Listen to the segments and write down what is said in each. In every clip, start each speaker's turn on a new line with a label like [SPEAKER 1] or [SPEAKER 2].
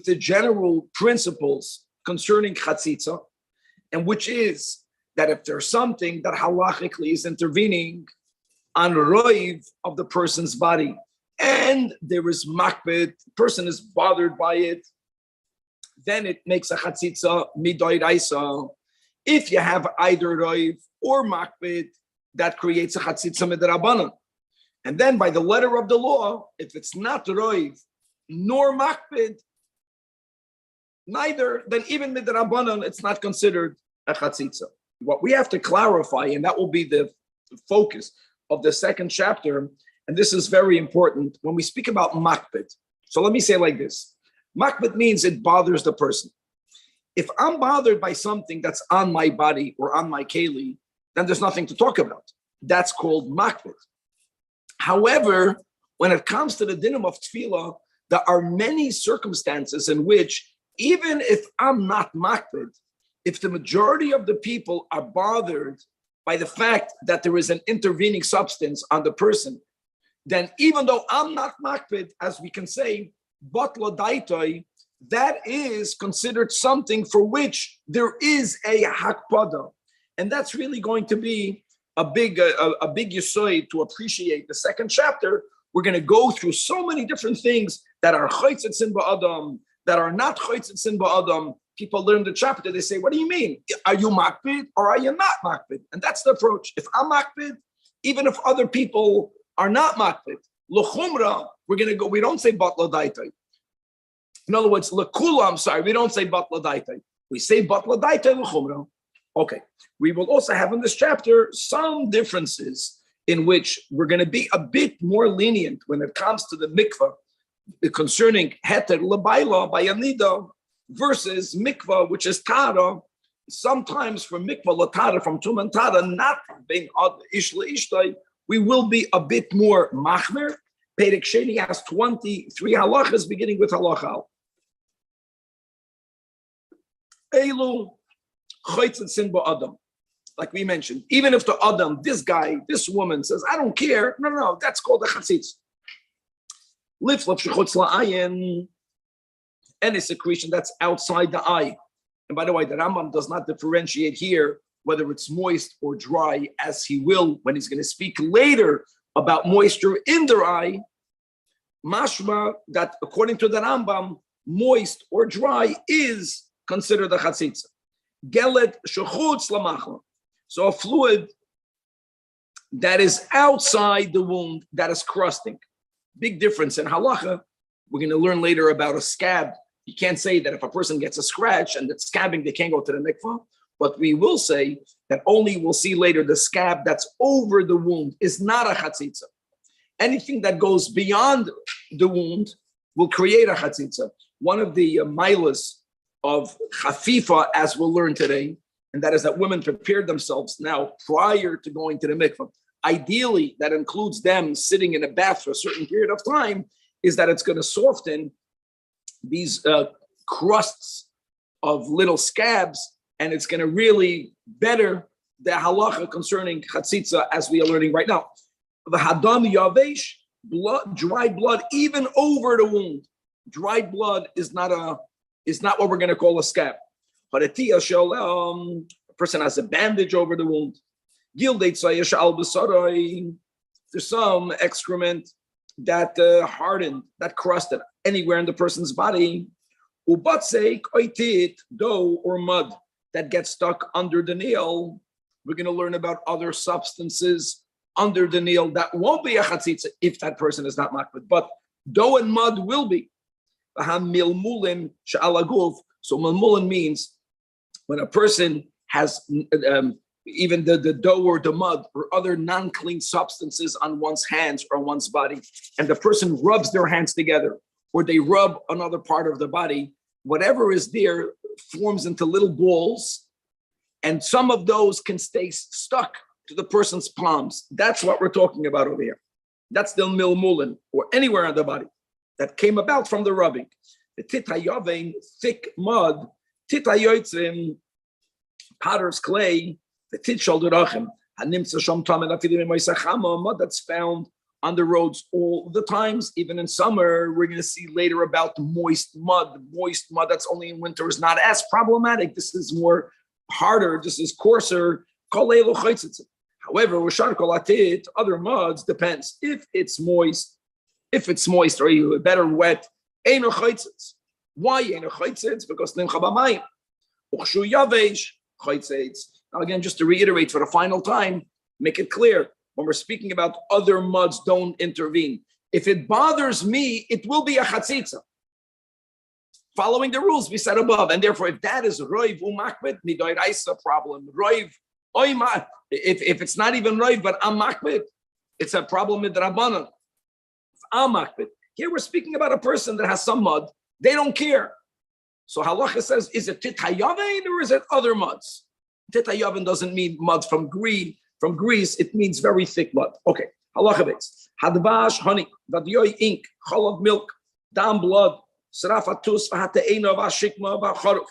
[SPEAKER 1] the general principles concerning chatzitza, and which is that if there's something that halachically is intervening on roiv of the person's body, and there is makbid, person is bothered by it, then it makes a chatzitza midoiraisa. If you have either roiv or makbid, that creates a chatzitza midrabanan. And then by the letter of the law, if it's not roiv nor makbid, neither, then even midrabanan, it's not considered a chatzitza. What we have to clarify, and that will be the focus of the second chapter, and this is very important when we speak about makbid. So let me say it like this. Makbid means it bothers the person. If I'm bothered by something that's on my body or on my keli, then there's nothing to talk about. That's called makbid. However, when it comes to the dinim of tefillah, there are many circumstances in which, even if I'm not makbid, if the majority of the people are bothered by the fact that there is an intervening substance on the person, then even though I'm not makbid, as we can say, batla daitoi, that is considered something for which there is a hakpada. And that's really going to be a big yisoid to appreciate the second chapter. We're going to go through so many different things that are chaytzitzin ba'adam, that are not chaytzitzin ba'adam. People learn the chapter, they say, what do you mean? Are you makbid or are you not makbid? And that's the approach. If I'm makbid, even if other people are not makbid, l'chumra, we're going to go, we don't say batla daitai. In other words, l'kula, I'm sorry, we don't say batla daitai. We say batla daitai l'chumra. Okay, we will also have in this chapter some differences in which we're going to be a bit more lenient when it comes to the mikvah concerning heter l'bayla by anida versus mikvah, which is tara. Sometimes for mikvah l'tara, from tum and tara, not being ish l'ishtai, we will be a bit more machmer. Perek Sheni has 23 halachas, beginning with halacha. Eilu chaytzitzin ba'adam. Like we mentioned, even if the adam, this guy, this woman says, I don't care. No, that's called a chatzitz. Liflaf shechutz la'ayin, any secretion that's outside the eye. And by the way, the Rambam does not differentiate here whether it's moist or dry, as he will when he's going to speak later about moisture in the eye. Mashma, that according to the Rambam, moist or dry is considered a chatzitza. Gelet shechutz lamachla. So a fluid that is outside the wound, that is crusting. Big difference in halacha. We're going to learn later about a scab. You can't say that if a person gets a scratch and it's scabbing, they can't go to the mikvah. But we will say that only we'll see later the scab that's over the wound is not a chatzitza. Anything that goes beyond the wound will create a chatzitza. One of the milas of chafifa, as we'll learn today, and that is that women prepare themselves now prior to going to the mikvah. Ideally, that includes them sitting in a bath for a certain period of time, is that it's going to soften these crusts of little scabs, and it's going to really better the halacha concerning chatzitza as we are learning right now. The hadam yavesh, blood, dry blood, even over the wound. Dried blood is not what we're going to call a scab. But a person has a bandage over the wound. There's some excrement that hardened, that crusted anywhere in the person's body. Dough or mud that gets stuck under the nail. We're going to learn about other substances under the nail that won't be a chatzitza if that person is not makbid. But dough and mud will be. So milmulin means when a person has even the dough or the mud or other non-clean substances on one's hands or one's body, and the person rubs their hands together, or they rub another part of the body, whatever is there forms into little balls, and some of those can stay stuck to the person's palms. That's what we're talking about over here. That's the milmulin, or anywhere on the body that came about from the rubbing. The titayovein, thick mud, titayoitzim, potter's clay, the tit shoulder achim, mud that's found on the roads all the times. Even in summer, we're going to see later about the moist mud. Moist mud that's only in winter is not as problematic. This is more harder. This is coarser. However, other muds depends. If it's moist or you better wet, why ain't a chaytzitz? Because nimcha b'mayim. Uchshu yavesh chaytzitz. Now again, just to reiterate for the final time, make it clear, when we're speaking about other muds, don't intervene. If it bothers me, it will be a chatzitza. Following the rules we said above. And therefore, if that is roiv umakbet, midoiraisa problem. Roiv, if it's not even roiv, but amakbet, it's a problem with Rabbanan. Amakbet. Here we're speaking about a person that has some mud. They don't care. So halacha says, is it titayaven or is it other muds? Titayaven doesn't mean mud from Greece. It means very thick mud. Okay. Halacha base. Hadvash, honey, vadyoy, ink, cholav, milk, dam, blood, srafatus, vahateina, vashikma, vacharuf,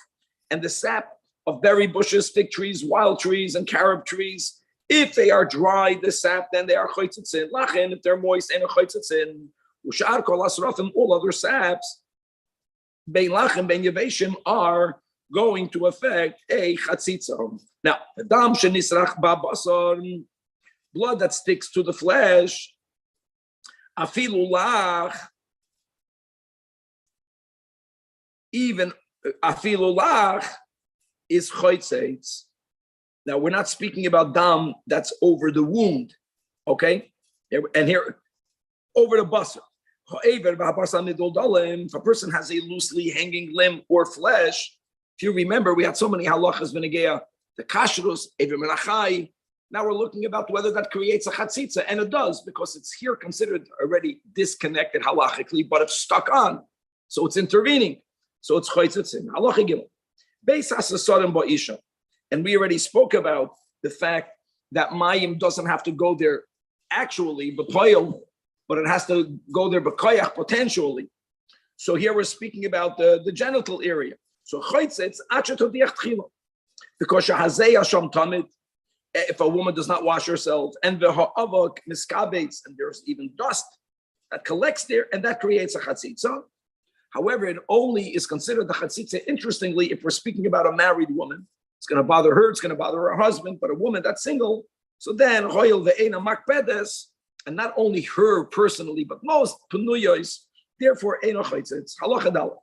[SPEAKER 1] and the sap of berry bushes, fig trees, wild trees, and carob trees. If they are dry, the sap, then they are chaytzitzin. Lachen, if they're moist, and a chaytzitzin. Ushar kol asrafim, all other saps, bein lachem, bein yaveshim, are going to affect a chatzitza. Now, the dam shenisrach babasar, blood that sticks to the flesh, afilu lach, even afilu lach is chaytzitz. Now, we're not speaking about dam that's over the wound, okay? And here, over the basar. If a person has a loosely hanging limb or flesh, if you remember, we had so many halachas v'negeya, the kashrus, ever menachai. Now we're looking about whether that creates a chatzitza, and it does, because it's here considered already disconnected halachically, but it's stuck on, so it's intervening. So it's chaytzitzin. Halacha gimel. Beis hasasarim ba'isha. And we already spoke about the fact that mayim doesn't have to go there actually, but it has to go there b'koyach potentially. So here we're speaking about the genital area. So chaytzitz achetodiach tchila, because shahazei hasham tamid, if a woman does not wash herself, and v'ha'avak miskabetz, and there's even dust that collects there, and that creates a chatzitza. However, it only is considered the chatzitza, interestingly, if we're speaking about a married woman. It's going to bother her, it's going to bother her husband, but a woman that's single, so then hoyel ve'ena makpedes, and not only her personally, but most penuyos, therefore eno chaytzitz. Halacha daled.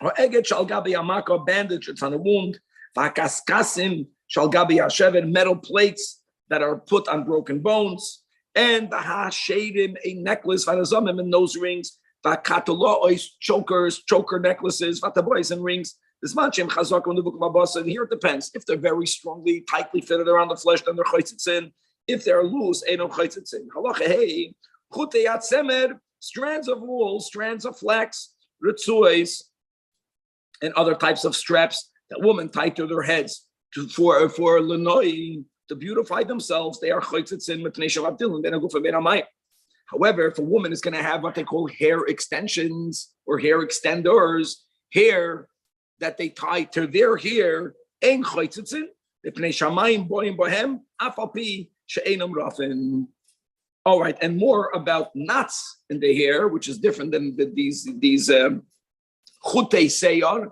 [SPEAKER 1] Ha'eget shal gabi amaka, bandage, it's on a wound. V'hakaskasim shal gabi hashevet, metal plates that are put on broken bones, and the hashedim, a necklace, v'hanazamim, and nose rings, v'katolois, choker necklaces, v'tabois, and rings. This manchem chazak on the book of Abbas, and here it depends. If they're very strongly, tightly fitted around the flesh, then they're chaytzitzin. If they're loose, ain't chaytzitzin. Halacha hey, chuteyat semer, strands of wool, strands of flax, ritzuos, and other types of straps that women tie to their heads for lenoi to beautify themselves. They are chaytzitzin mipnei shavavdilin ben aguf ben amayim. However, if a woman is going to have what they call hair extensions or hair extenders, hair that they tie to their hair, ein chaytzitzin, mipnei shamayim boim bohem, afapi she'enam rafin. All right, and more about knots in the hair, which is different than these chutei seyar.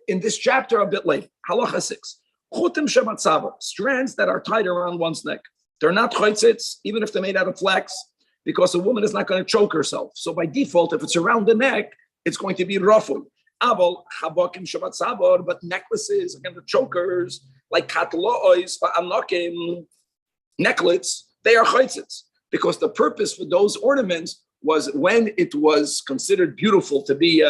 [SPEAKER 1] In this chapter a bit late, halacha 6. Chutim shebatzava, strands that are tied around one's neck. They're not chaytzitz, even if they're made out of flax, because a woman is not going to choke herself. So by default, if it's around the neck, it's going to be raful. But necklaces, again, the chokers, like katlois, anakim, necklets, they are chaytzitz, because the purpose for those ornaments was when it was considered beautiful to be,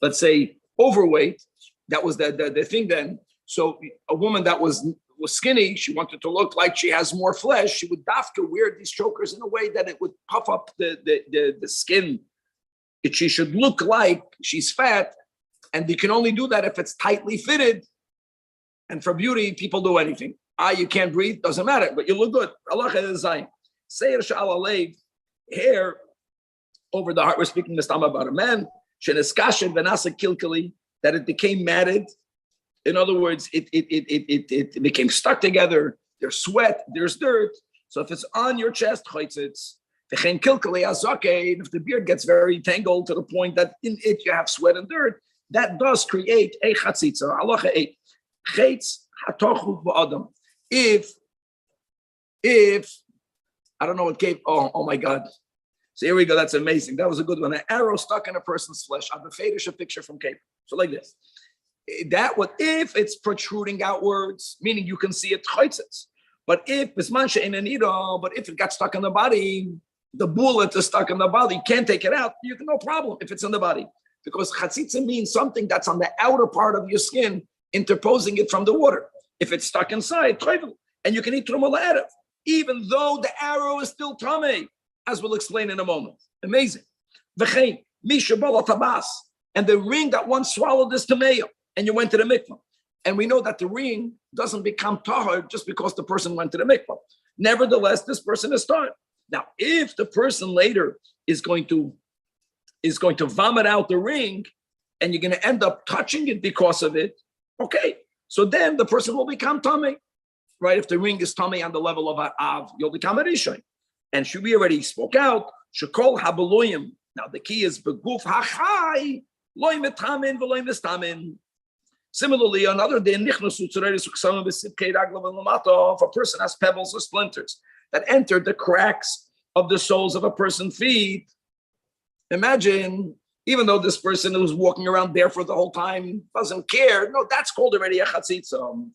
[SPEAKER 1] let's say, overweight. That was the thing then. So a woman that was skinny, she wanted to look like she has more flesh. She would dafka wear these chokers in a way that it would puff up the skin. She should look like she's fat. And you can only do that if it's tightly fitted. And for beauty, people do anything. You can't breathe, doesn't matter, but you look good. Allah Zayin. Seir sha'al hair over the heart. We're speaking this time about a man. Sheniskashin v'nasa kilkali, that it became matted. In other words, it became stuck together. There's sweat, there's dirt. So if it's on your chest, chaytzitz. If the beard gets very tangled to the point that in it you have sweat and dirt, that does create a chatzitza. Halacha 8. Chetz hatochu ba'adam. If I don't know what came. Oh my God. So here we go. That's amazing. That was a good one. An arrow stuck in a person's flesh. I have a fetish picture from Cape. So like this. That what if it's protruding outwards, meaning you can see it chaitzes. But if it got stuck in the body, the bullet is stuck in the body, you can't take it out, you can no problem if it's in the body. Because chatzitza means something that's on the outer part of your skin, interposing it from the water. If it's stuck inside, and you can eat truma la'erev, even though the arrow is still tamei, as we'll explain in a moment. Amazing. And the ring that once swallowed is tameya, and you went to the mikvah. And we know that the ring doesn't become tahor just because the person went to the mikvah. Nevertheless, this person is tahor. Now, if the person later is going to vomit out the ring, and you're going to end up touching it because of it, okay. So then the person will become tamei, right? If the ring is tamei on the level of an av, you'll become a rishon. And we already spoke out, shekol habeloyim. Now the key is beguf hachai loy metamin v'loy mistamin. Similarly, another day, if a person has pebbles or splinters that entered the cracks of the soles of a person's feet, imagine, even though this person who's walking around barefoot the whole time doesn't care, no, that's called already a chatzitza.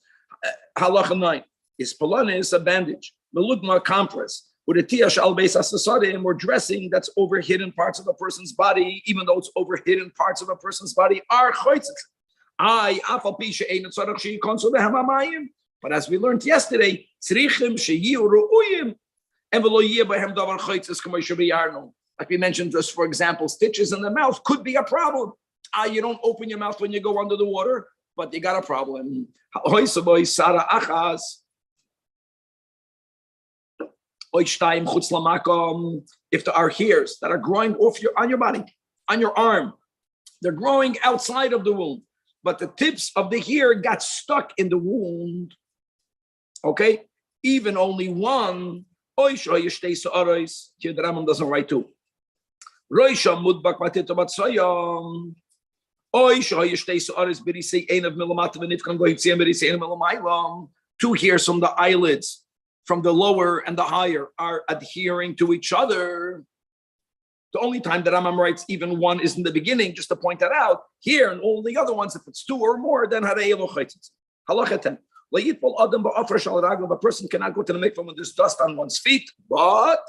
[SPEAKER 1] Halacha 9 is polonis, a bandage, melugma, compress, with a tiash al beis asasadim, or dressing that's over hidden parts of a person's body, even though it's over hidden parts of a person's body are choitzes. But as we learned yesterday, like we mentioned, just for example, stitches in the mouth could be a problem. You don't open your mouth when you go under the water, but you got a problem. If there are hairs that are growing on your body, on your arm, they're growing outside of the wound, but the tips of the hair got stuck in the wound. Okay, even only one. Here the Rambam doesn't write two. Two hairs from the eyelids, from the lower and the higher, are adhering to each other. The only time that Rambam writes even one is in the beginning, just to point that out. Here and all the other ones, if it's two or more, then halacha 10. A person cannot go to the mikvah when there's dust on one's feet, but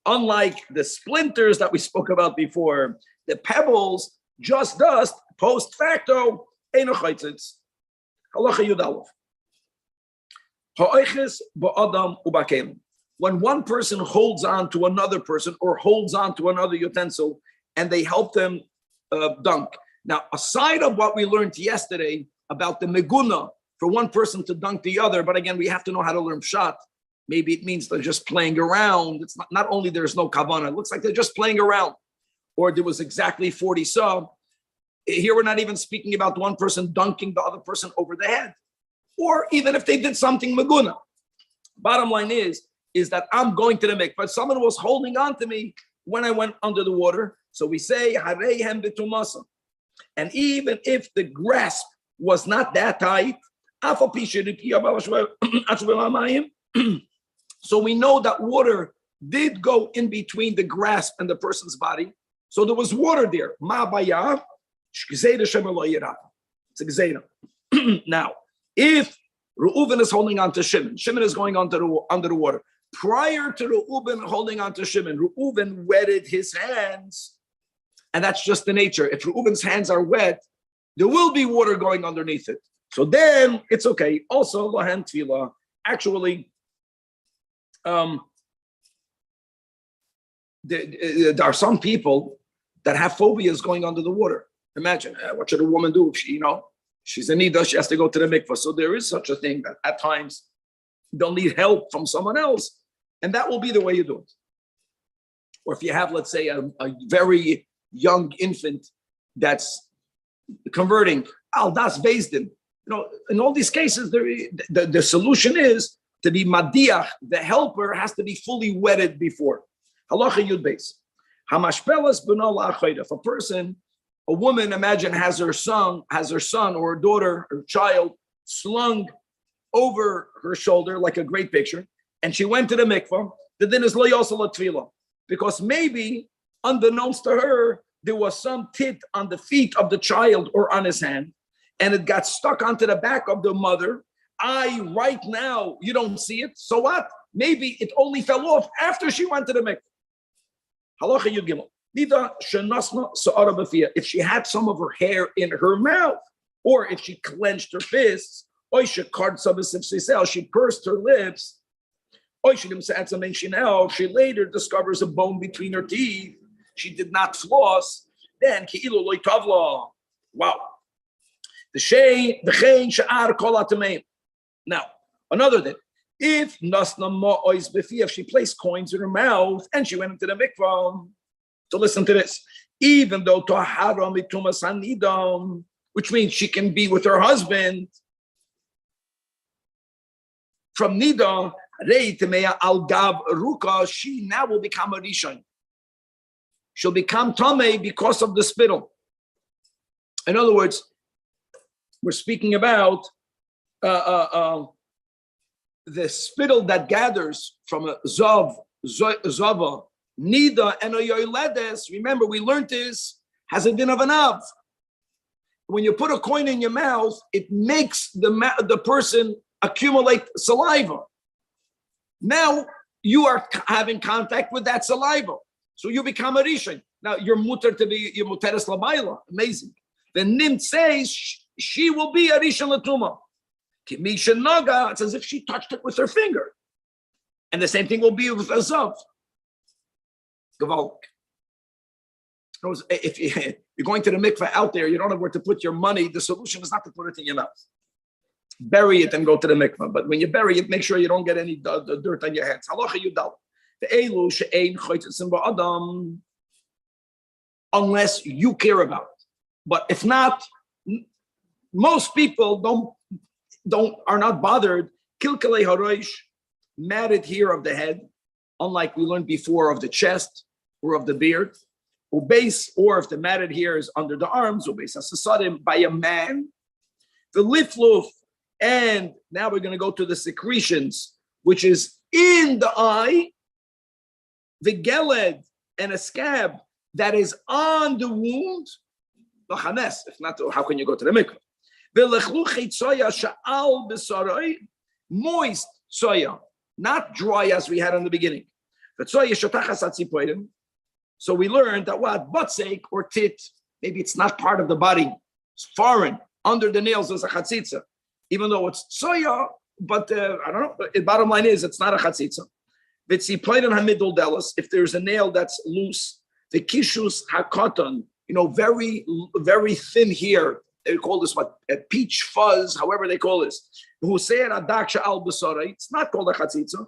[SPEAKER 1] unlike the splinters that we spoke about before, the pebbles, just dust, post facto, eino chaitzitz. Halacha yud aleph. When one person holds on to another person or holds on to another utensil and they help them dunk. Now, aside of what we learned yesterday about the meguna, for one person to dunk the other, but again, we have to know how to learn pshat. Maybe it means they're just playing around. It's not only there's no kavanah, it looks like they're just playing around. Or there was exactly 40 sub. Here we're not even speaking about one person dunking the other person over the head. Or even if they did something meguna. Bottom line is that I'm going to the mikvah, but someone was holding on to me when I went under the water. So we say, Hareihem b'tumasa. And even if the grasp was not that tight, so we know that water did go in between the grasp and the person's body. So there was water there. It's a gzeira. Now, if Reuven is holding on to Shimon is going under the water. Prior to Reuven holding on to Shimon, Reuven wetted his hands. And that's just the nature. If Reuven's hands are wet, there will be water going underneath it. So then it's okay. Also, Lahan Tefillah, actually, there are some people that have phobias going under the water. Imagine, what should a woman do if she's in nida, she has to go to the mikvah. So there is such a thing that at times they'll need help from someone else, and that will be the way you do it. Or if you have, let's say, a very young infant that's converting, al das bezdin. In all these cases, the solution is to be madiach. The helper has to be fully wetted before. Halacha Yud Beis. Hamashpelas b'no la'achayda. If a woman, imagine, has her son or her daughter or child slung over her shoulder like a great picture, and she went to the mikvah, the din is lo yosel tefillah, because maybe unbeknownst to her there was some tit on the feet of the child or on his hand, and it got stuck onto the back of the mother. Right now you don't see it, so what? Maybe it only fell off after she went to the mikvah. Halacha Yud Gimel. If she had some of her hair in her mouth, or if she clenched her fists, or she pursed her lips, or she later discovers a bone between her teeth, she did not floss, then wow. Now, another thing, if she placed coins in her mouth and she went into the mikvah. So listen to this. Even though which means she can be with her husband from Nida, she now will become a Rishon. She'll become Tameh because of the spittle. In other words, we're speaking about the spittle that gathers from a Zava, Nida and a Yoledes. Remember, we learned this, has a din of an av. When you put a coin in your mouth, it makes the person accumulate saliva. Now you are having contact with that saliva, so you become a rishon. Now you're mutter to be your muteres labayla. Amazing. The Nim says she will be a rishon latuma. Kimisha naga. It's as if she touched it with her finger, and the same thing will be with a zav. If you're going to the mikveh out there, you don't know where to put your money. The solution is not to put it in your mouth. Bury it and go to the mikveh. But when you bury it, make sure you don't get any the dirt on your hands. Halacha Yudal. Unless you care about it. But if not, most people are not bothered. Kilkalei haroish, matted here of the head, unlike we learned before of the chest or of the beard, base, or if the matted hair is under the arms, by a man, the lifluf, and now we're going to go to the secretions, which is in the eye, the geled, and a scab that is on the wound, if not, how can you go to the mikvah? Moist soya, not dry as we had in the beginning. So we learned that what buttsack or tit, maybe it's not part of the body, it's foreign, under the nails is a chatzitza, even though it's soya. But I don't know. The bottom line is it's not a chatzitza. If there's a nail that's loose, the kishus hakoton, very very thin hair. They call this what a peach fuzz, however they call this. It's not called a chatzitza.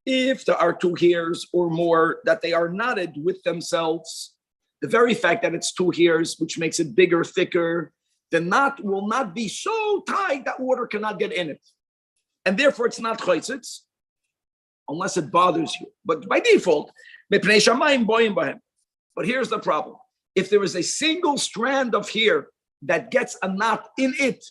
[SPEAKER 1] If there are two hairs or more that they are knotted with themselves, the very fact that it's two hairs, which makes it bigger, thicker, the knot will not be so tight that water cannot get in it. And therefore it's not chaytzitz, unless it bothers you. But by default, but here's the problem. If there is a single strand of hair that gets a knot in it,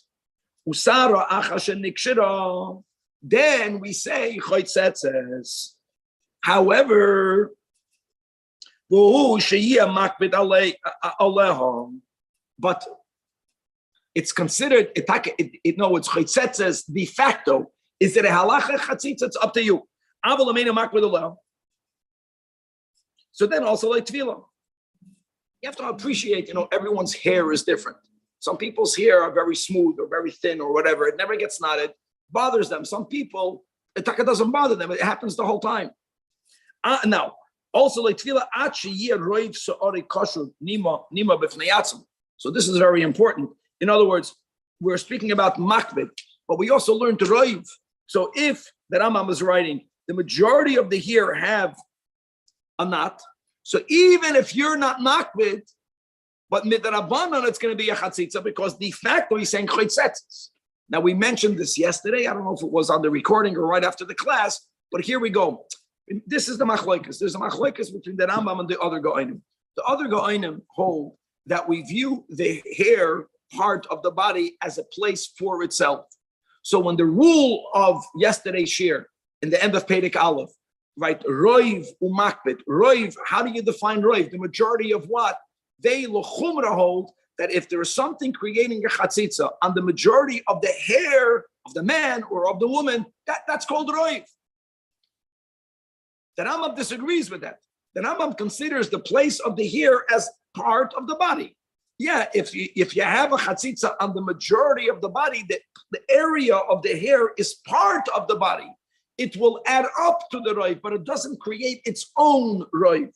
[SPEAKER 1] then we say chaytzetzes. However, but it's considered it's chaytzetzes de facto. Is it a halacha chatzitz? It's up to you. So then also like tefillah, you have to appreciate, everyone's hair is different. Some people's hair are very smooth or very thin or whatever. It never gets knotted, bothers them. Some people, it doesn't bother them. It happens the whole time. Now, also like tefillah, so this is very important. In other words, we're speaking about makbid, but we also learned to roiv. So if the Rambam is writing, the majority of the hair have a knot. So even if you're not makbid, but midrabanan, it's going to be a chatzitza because de facto he's saying chaytzetzes. Now, we mentioned this yesterday. I don't know if it was on the recording or right after the class, but here we go. This is the machlokes. There's a machlokes between the Rambam and the other Gaonim. The other Gaonim hold that we view the hair part of the body as a place for itself. So when the rule of yesterday's shir, in the end of Perek Aleph, right, roiv umakbet, roiv, how do you define roiv? The majority of what? They lochumra hold that if there is something creating a chatzitza on the majority of the hair of the man or of the woman, that's called roiv. The Rambam disagrees with that. The Rambam considers the place of the hair as part of the body. Yeah, if you have a chatzitza on the majority of the body, the area of the hair is part of the body. It will add up to the roiv, but it doesn't create its own roiv.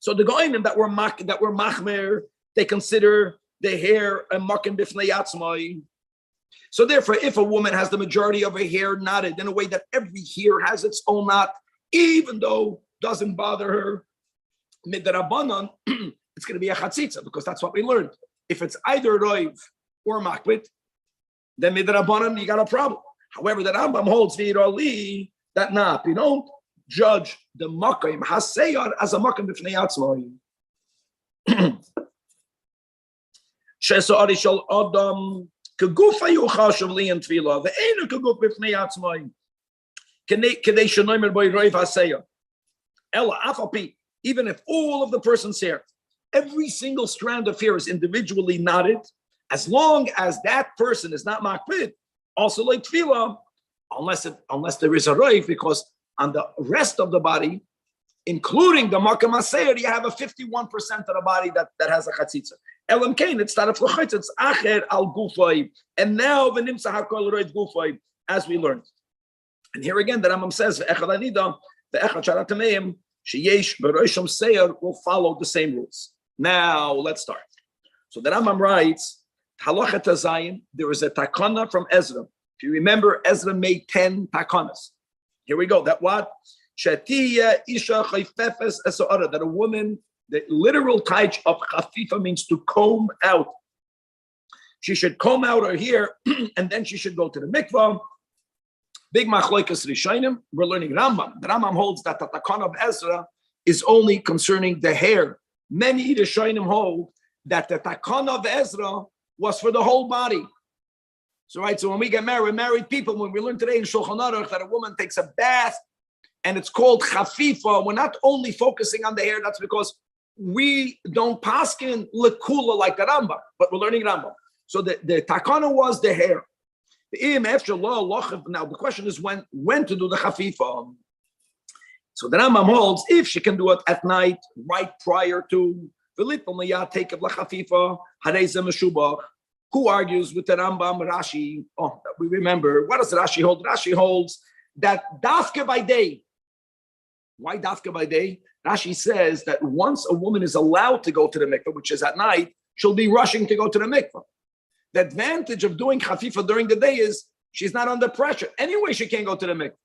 [SPEAKER 1] So the goyim that were machmer, they consider the hair a makim b'fnei atzmai. So therefore, if a woman has the majority of her hair knotted in a way that every hair has its own knot, even though it doesn't bother her, midrabanan, it's going to be a chatzitza, because that's what we learned. If it's either roiv or makbet, then midrabanan, you got a problem. However, the Rambam holds v'irali that not, you don't judge the makim haseyar as a makim b'fnei atzmai. Shesari shel adam kegufa yuchashav liyan tefila ve'enu keguf b'fnei atzmai kedei shenoimer by roiv haseyar ela afapi. Even if all of the person's hair, every single strand of hair is individually knotted, as long as that person is not makbid, also like tefillah, unless there is a roiv, because on the rest of the body, including the makam haseir, you have a 51% of the body that has a chatzitza. Elam kain, it's not a flachitz, it's acher al gufay, and now v'nimsa hakol roiv gufay, as we learned. And here again, the Rambam says ve'echad anida ve'echad sharat tameim sheyesh v'roisham seir will follow the same rules. Now let's start. So the Rambam writes, Halacha Tazayin, there is a takana from Ezra. If you remember, Ezra made 10 takanas. Here we go. That what? Shatiya isha chayfefes esoara. That a woman, the literal type of chafifa means to comb out. She should comb out her hair, and then she should go to the mikvah. Big machloikas rishonim. We're learning Rambam. The Rambam holds that the takana of Ezra is only concerning the hair. Many rishonim hold that the takana of Ezra was for the whole body. So when we get married, married people, when we learn today in Shulchan Aruch that a woman takes a bath and it's called chafifa, we're not only focusing on the hair, that's because we don't paskin lekula like the Rambam, but we're learning Rambam. So the takana was the hair. Now the question is when to do the chafifa. So the Rambam holds if she can do it at night, right prior to who argues with the Rambam? Rashi. Oh, we remember. What does Rashi hold? Rashi holds that dafka by day. Why dafka by day? Rashi says that once a woman is allowed to go to the mikveh, which is at night, she'll be rushing to go to the mikveh. The advantage of doing chafifa during the day is she's not under pressure. Anyway, she can't go to the mikveh.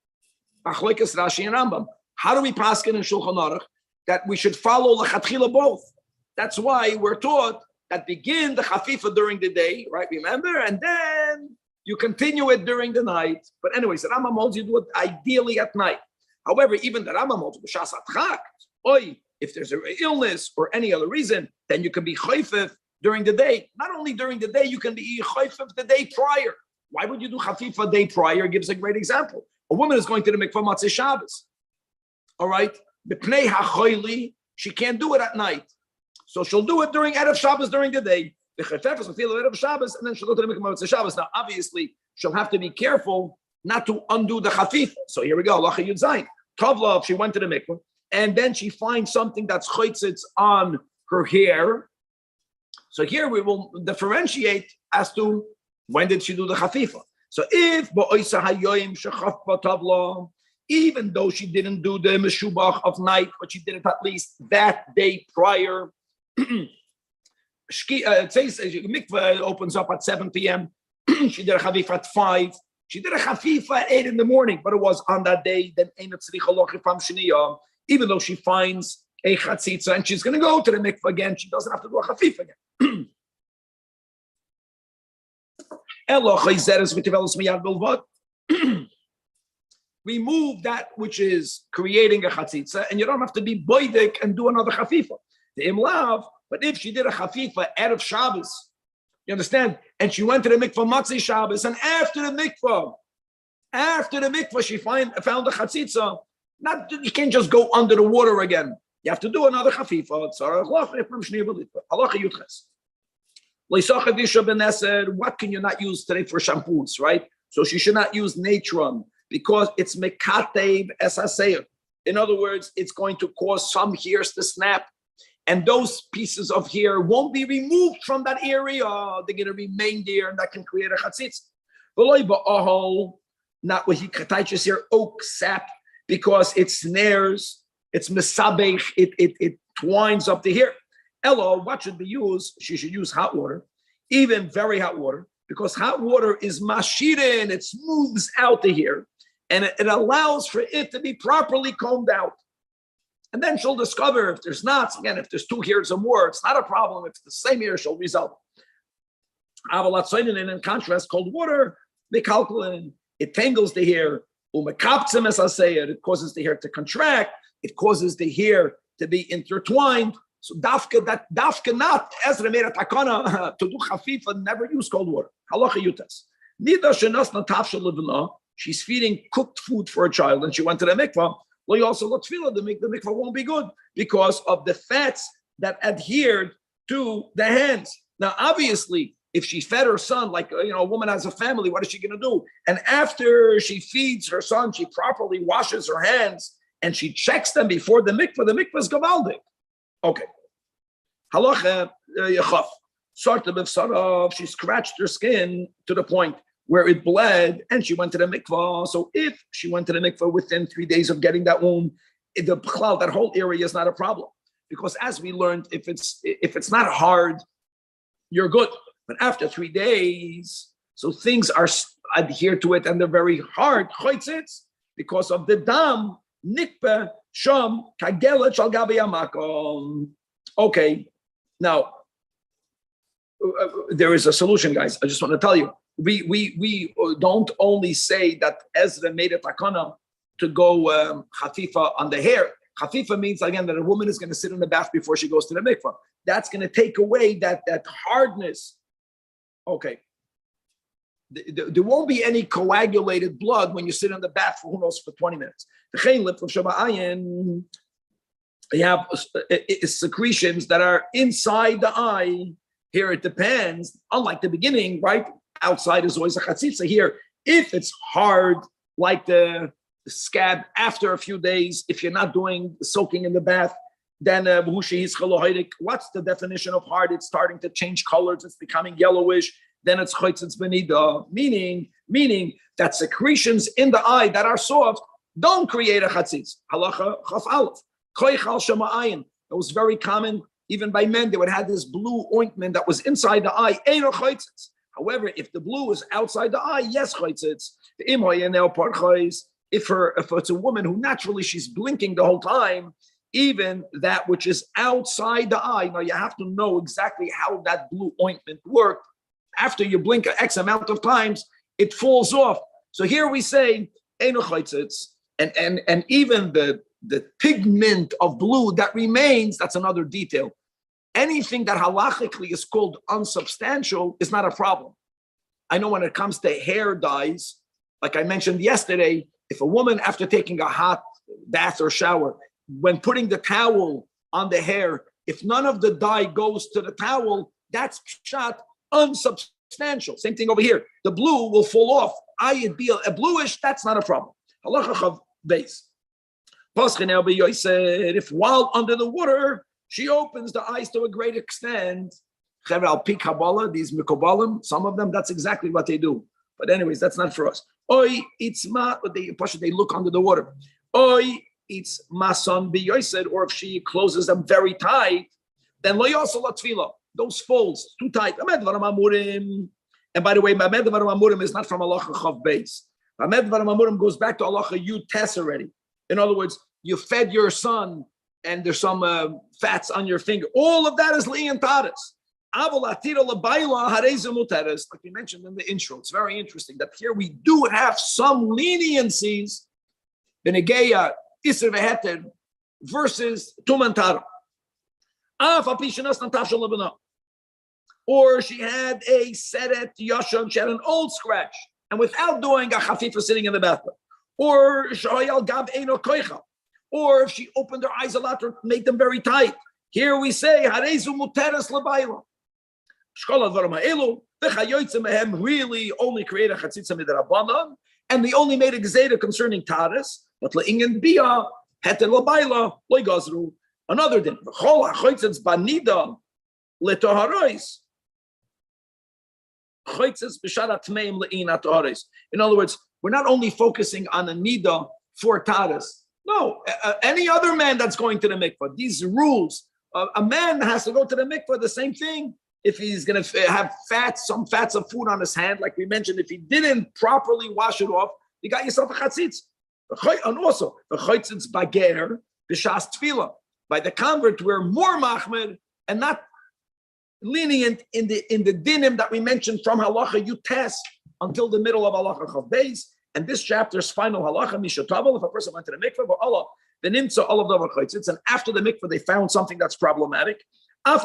[SPEAKER 1] Machlokes Rashi and Rambam. How do we paskin in Shulchan Aruch that we should follow lechatchila both? That's why we're taught that begin the chafifa during the day, right? Remember? And then you continue it during the night. But anyways, the Rambam holds you do it ideally at night. However, even the Rambam holds b'shas adchak, if there's an illness or any other reason, then you can be chayfif during the day. Not only during the day, you can be chayfif the day prior. Why would you do chafifa day prior? Gives a great example. A woman is going to the mikvah matzeh Shabbos. All right? B'pnei hachoyli, she can't do it at night. So she'll do it during Erev Shabbos during the day. The chefefes will feel Erev Shabbos, and then she'll go to the mikvah matzeh Shabbos. Now, obviously, she'll have to be careful not to undo the chafif. So here we go. Halacha Yud Zayin. Tavla, if she went to the mikvah, and then she finds something that's chaytzitz on her hair. So here we will differentiate as to when did she do the chafifa. So if ba'oisa hayoyim shechaf b'tavla, even though she didn't do the meshubach of night, but she did it at least that day prior. It says mikveh opens up at 7 p.m. She did a chafifa at 5. She did a chafifa at 8 in the morning, but it was on that day. Then even though she finds a chatzitza and she's going to go to the mikveh again, she doesn't have to do a chafifa again. Remove that which is creating a chatzitza, and you don't have to be boidik and do another chafifa. The imlav, but if she did a chafifa out of Shabbos, you understand? And she went to the mikvah Matzei Shabbos, and after the mikvah, she found a chatzitza. Not, you can't just go under the water again. You have to do another chafifa. What can you not use today for shampoos, right? So she should not use natron because it's mekatev esaseir. In other words, it's going to cause some hairs to snap. And those pieces of hair won't be removed from that area. They're going to remain there, and that can create a chatzitz. Not what he kataitches here, oak sap, because it snares, it's mesabech, it twines up the hair. Ella, what should be used? She should use hot water, even very hot water, because hot water is mashirin, it smooths out the hair, and it allows for it to be properly combed out. And then she'll discover if there's knots, again, if there's 2 hairs or more, it's not a problem. If it's the same hair, she'll resolve. In contrast, cold water, it tangles the hair. It causes the hair to contract. It causes the hair to be intertwined. So dafka not Ezra made a takana to do chafifa, never use cold water. Halacha yutas. She's feeding cooked food for a child, and she went to the mikvah. Well, you also let tefillah, the mikvah won't be good because of the fats that adhered to the hands. Now, obviously, if she fed her son, like a woman has a family, what is she going to do? And after she feeds her son, she properly washes her hands and she checks them before the mikvah is gavaldik. Okay. Halacha yachaf. Sarta b'vsarav. She scratched her skin to the point where it bled, and she went to the mikvah. So if she went to the mikvah within 3 days of getting that wound, that whole area is not a problem. Because as we learned, if it's not hard, you're good. But after 3 days, so things are adhered to it, and they're very hard, choitzitz, because of the dam, nikpe, sham, kagelet, shal gabi amakom. Okay, now, there is a solution, guys. I just want to tell you. We don't only say that Ezra made a takana to go chafifa on the hair. Chafifa means, again, that a woman is going to sit in the bath before she goes to the mikvah. That's going to take away that hardness. Okay. There won't be any coagulated blood when you sit in the bath for, who knows, for 20 minutes. You have secretions that are inside the eye. Here it depends. Unlike the beginning, right? Outside is always a chatzitza. Here, if it's hard, like the scab after a few days, if you're not doing soaking in the bath, then what's the definition of hard? It's starting to change colors. It's becoming yellowish. Then it's choitzitz benida, meaning that secretions in the eye that are soft don't create a chatzitz. Halacha chaf aleph. Koichal shema'ayin. It was very common, even by men. They would have this blue ointment that was inside the eye. Eino choitzitz. However, if the blue is outside the eye, yes, choitzitz. If it's a woman who naturally she's blinking the whole time, even that which is outside the eye. Now you have to know exactly how that blue ointment worked. After you blink X amount of times, it falls off. So here we say, eino choitzitz, and even the pigment of blue that remains, that's another detail. Anything that halachically is called unsubstantial is not a problem. I know when it comes to hair dyes, like I mentioned yesterday, if a woman, after taking a hot bath or shower, when putting the towel on the hair, if none of the dye goes to the towel, that's shot unsubstantial. Same thing over here. The blue will fall off. It'd be a bluish, that's not a problem. Halacha chav beis. If while under the water, she opens the eyes to a great extent. These mikobalim, some of them, that's exactly what they do. But anyways, that's not for us. Oi, it's they look under the water. Oi, it's mason biyoised, or if she closes them very tight, then lo yosel latfila. Those folds too tight. And by the way, Mamed Varamurim is not from Halacha Chav Beis. Mamed Varamurim goes back to Halacha Yud Tes already. In other words, you fed your son and there's some fats on your finger. All of that is li'an tadas. Like we mentioned in the intro, it's very interesting that here we do have some leniencies Benegeya Isser Veheter versus Tumantara. Or she had a Seret Yashon, she had an old scratch, and without doing a Chafifa sitting in the bathtub. Or Shoyal Gab Eino Koicha. Or if she opened her eyes a lot or made them very tight. Here we say, Harezu Muteres Labayla. Shkola Dvaram Ha'elu, V'chayoytzim Mehem really only created a Chatzitza Midrabanan, and they only made a Gezeda concerning Tares, but Le'ingen Bia, Heter Labayla, Loi Gazru. Another din, V'chol HaChoytzitz Banida, Letoharois. Choytzitz B'shara Tmeim Le'ina Toharois. In other words, we're not only focusing on a Nida for Tares. No, any other man that's going to the mikvah, these rules, a man has to go to the mikvah, the same thing. If he's going to have some fats of food on his hand, like we mentioned, if he didn't properly wash it off, you got yourself a chatzitz. And also, the choitzitz bager, b'shas tefillah. By the convert, we're more machmir and not lenient in the dinim that we mentioned from halacha yutes until the middle of halacha chav beis. And this chapter's final halacha mishotavel, if a person went to the mikveh, but Allah, the nimtza all of the choitzitz, and after the mikveh they found something that's problematic. Meaning,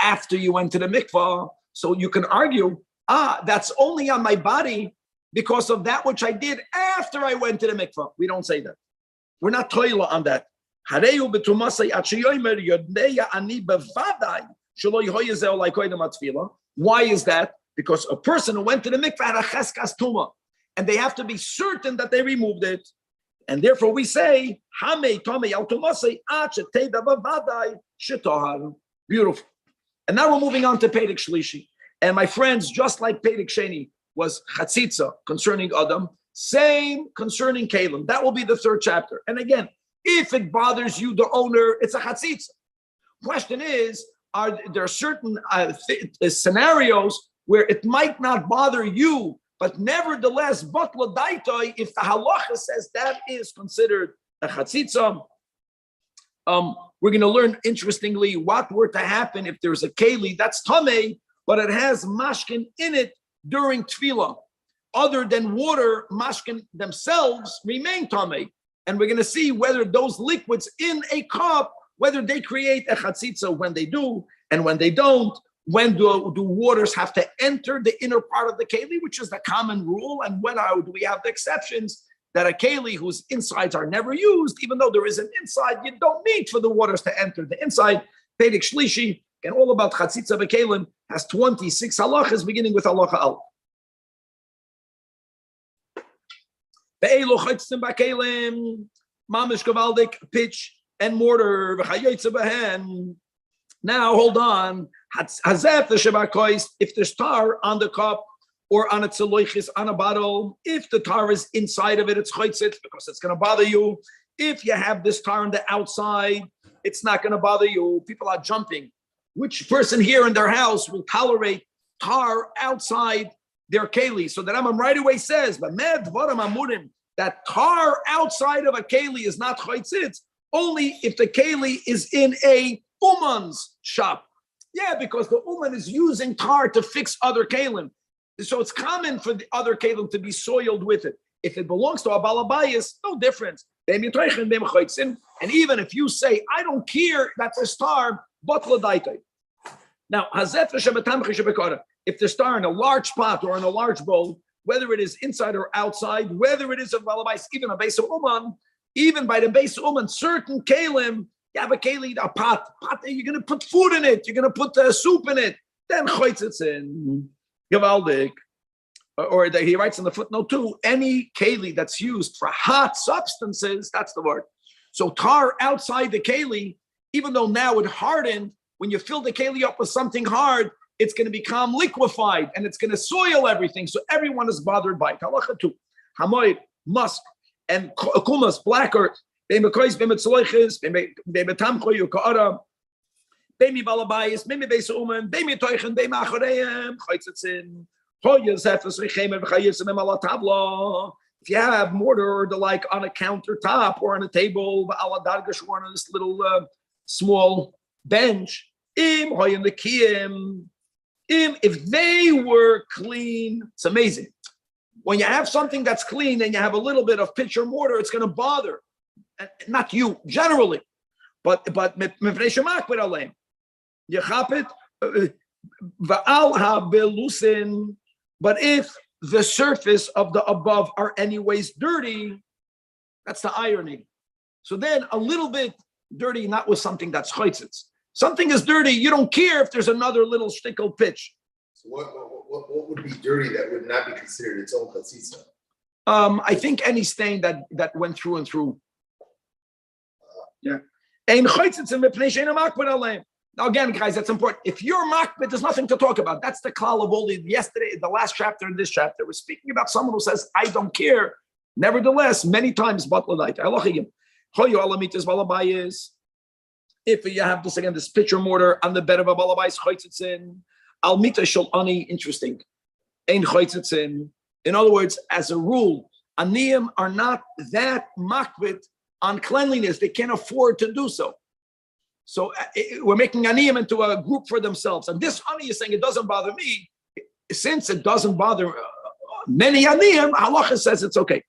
[SPEAKER 1] after you went to the mikvah, so you can argue, that's only on my body because of that which I did after I went to the mikvah. We don't say that. We're not toila on that. Why is that? Because a person who went to the mikvah had a cheskas tuma, and they have to be certain that they removed it. And therefore we say, beautiful. And now we're moving on to Perek Shlishi. And my friends, just like Perek Sheni was Chatzitza concerning Adam, same concerning Kalim. That will be the third chapter. And again, if it bothers you, the owner, it's a Chatzitza. Question is, are there certain scenarios where it might not bother you, but nevertheless, batla daitoi, if the halacha says that is considered a chatzitza, we're going to learn, interestingly, what were to happen if there's a keli that's tamei, but it has mashkin in it during tefillah. Other than water, mashkin themselves remain tamei. And we're going to see whether those liquids in a cup, whether they create a chatzitza when they do, and when they don't. When do waters have to enter the inner part of the keli, which is the common rule, and when do we have the exceptions that a keli whose insides are never used, even though there is an inside, you don't need for the waters to enter the inside. Perek Shlishi, and all about chatzitza b'kelim, has 26 halachas, beginning with halacha al. Be'elu chatzim b'kelim, mamish gavaldik, pitch and mortar, v'chayotze b'hen. Now, hold on. If there's tar on the cup or on a tzeloichis, on a bottle, if the tar is inside of it, it's choitzit because it's going to bother you. If you have this tar on the outside, it's not going to bother you. People are jumping. Which person here in their house will tolerate tar outside their keli? So the Rambam right away says, that tar outside of a keli is not choitzit, only if the keli is in a uman's shop. Yeah, because the uman is using tar to fix other kalim. So it's common for the other kalim to be soiled with it. If it belongs to a balabayas, no difference. And even if you say, I don't care that there's tar, now, if there's tar in a large pot or in a large bowl, whether it is inside or outside, whether it is a balabayas, even a base of uman, even by the base of uman, certain kalim, you have a keli, a pot, you're going to put food in it, you're going to put soup in it, then choitzitz in, gavaldik. Or he writes in the footnote too, any keli that's used for hot substances, that's the word. So tar outside the keli, even though now it hardened, when you fill the keli up with something hard, it's going to become liquefied and it's going to soil everything. So everyone is bothered by it. Halacha 2, hamoid, musk, and kumas, black earth. Maybe balabayis, maybe beis uman, maybe toichen, maybe achareim, choitzitzin. If If you have mortar or the like on a countertop or on a table, or on this little small bench, if they were clean, it's amazing. When you have something that's clean and you have a little bit of pitch or mortar, it's going to bother. Not you, generally. But if the surface of the above are anyways dirty, that's the irony. So then a little bit dirty, not with something that's chaitzitz. Something is dirty, you don't care if there's another little shtickle pitch.
[SPEAKER 2] So what would be dirty that would not be considered its own chatzitza?
[SPEAKER 1] I think any stain that went through and through. Yeah. Now again, guys, that's important. If you're makbid, there's nothing to talk about. That's the klal of all the last chapter and this chapter. We're speaking about someone who says, I don't care. Nevertheless, many times, batladite. If you have this again, this pitcher mortar on the bed of a balabais, choitzitzin, almita shel ani, interesting. Ein choitzitzin. In other words, as a rule, aniyim are not that makbid on cleanliness. They can't afford to do so. So we're making aniyim into a group for themselves. And this ani is saying it doesn't bother me. Since it doesn't bother many aniyim, halacha says it's okay.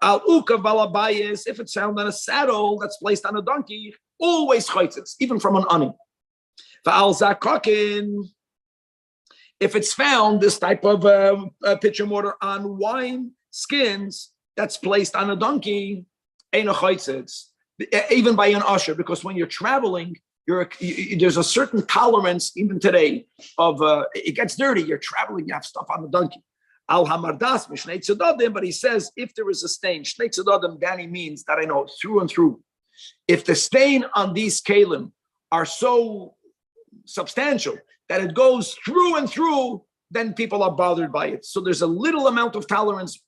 [SPEAKER 1] Al uka valabayis, if it's found on a saddle that's placed on a donkey, always chaitzitz, even from an ani. Va'al zakakin, if it's found, this type of pitcher mortar on wine skins that's placed on a donkey, ain't a chaitzitz. Even by an usher, because when you're traveling, there's a certain tolerance even today of it gets dirty. You're traveling, you have stuff on the donkey. Al hamardas mishnei tzedadim, but he says if there is a stain, shnei tzedadim, Danny means that I know through and through. If the stain on these kalim are so substantial that it goes through and through, then people are bothered by it. So there's a little amount of tolerance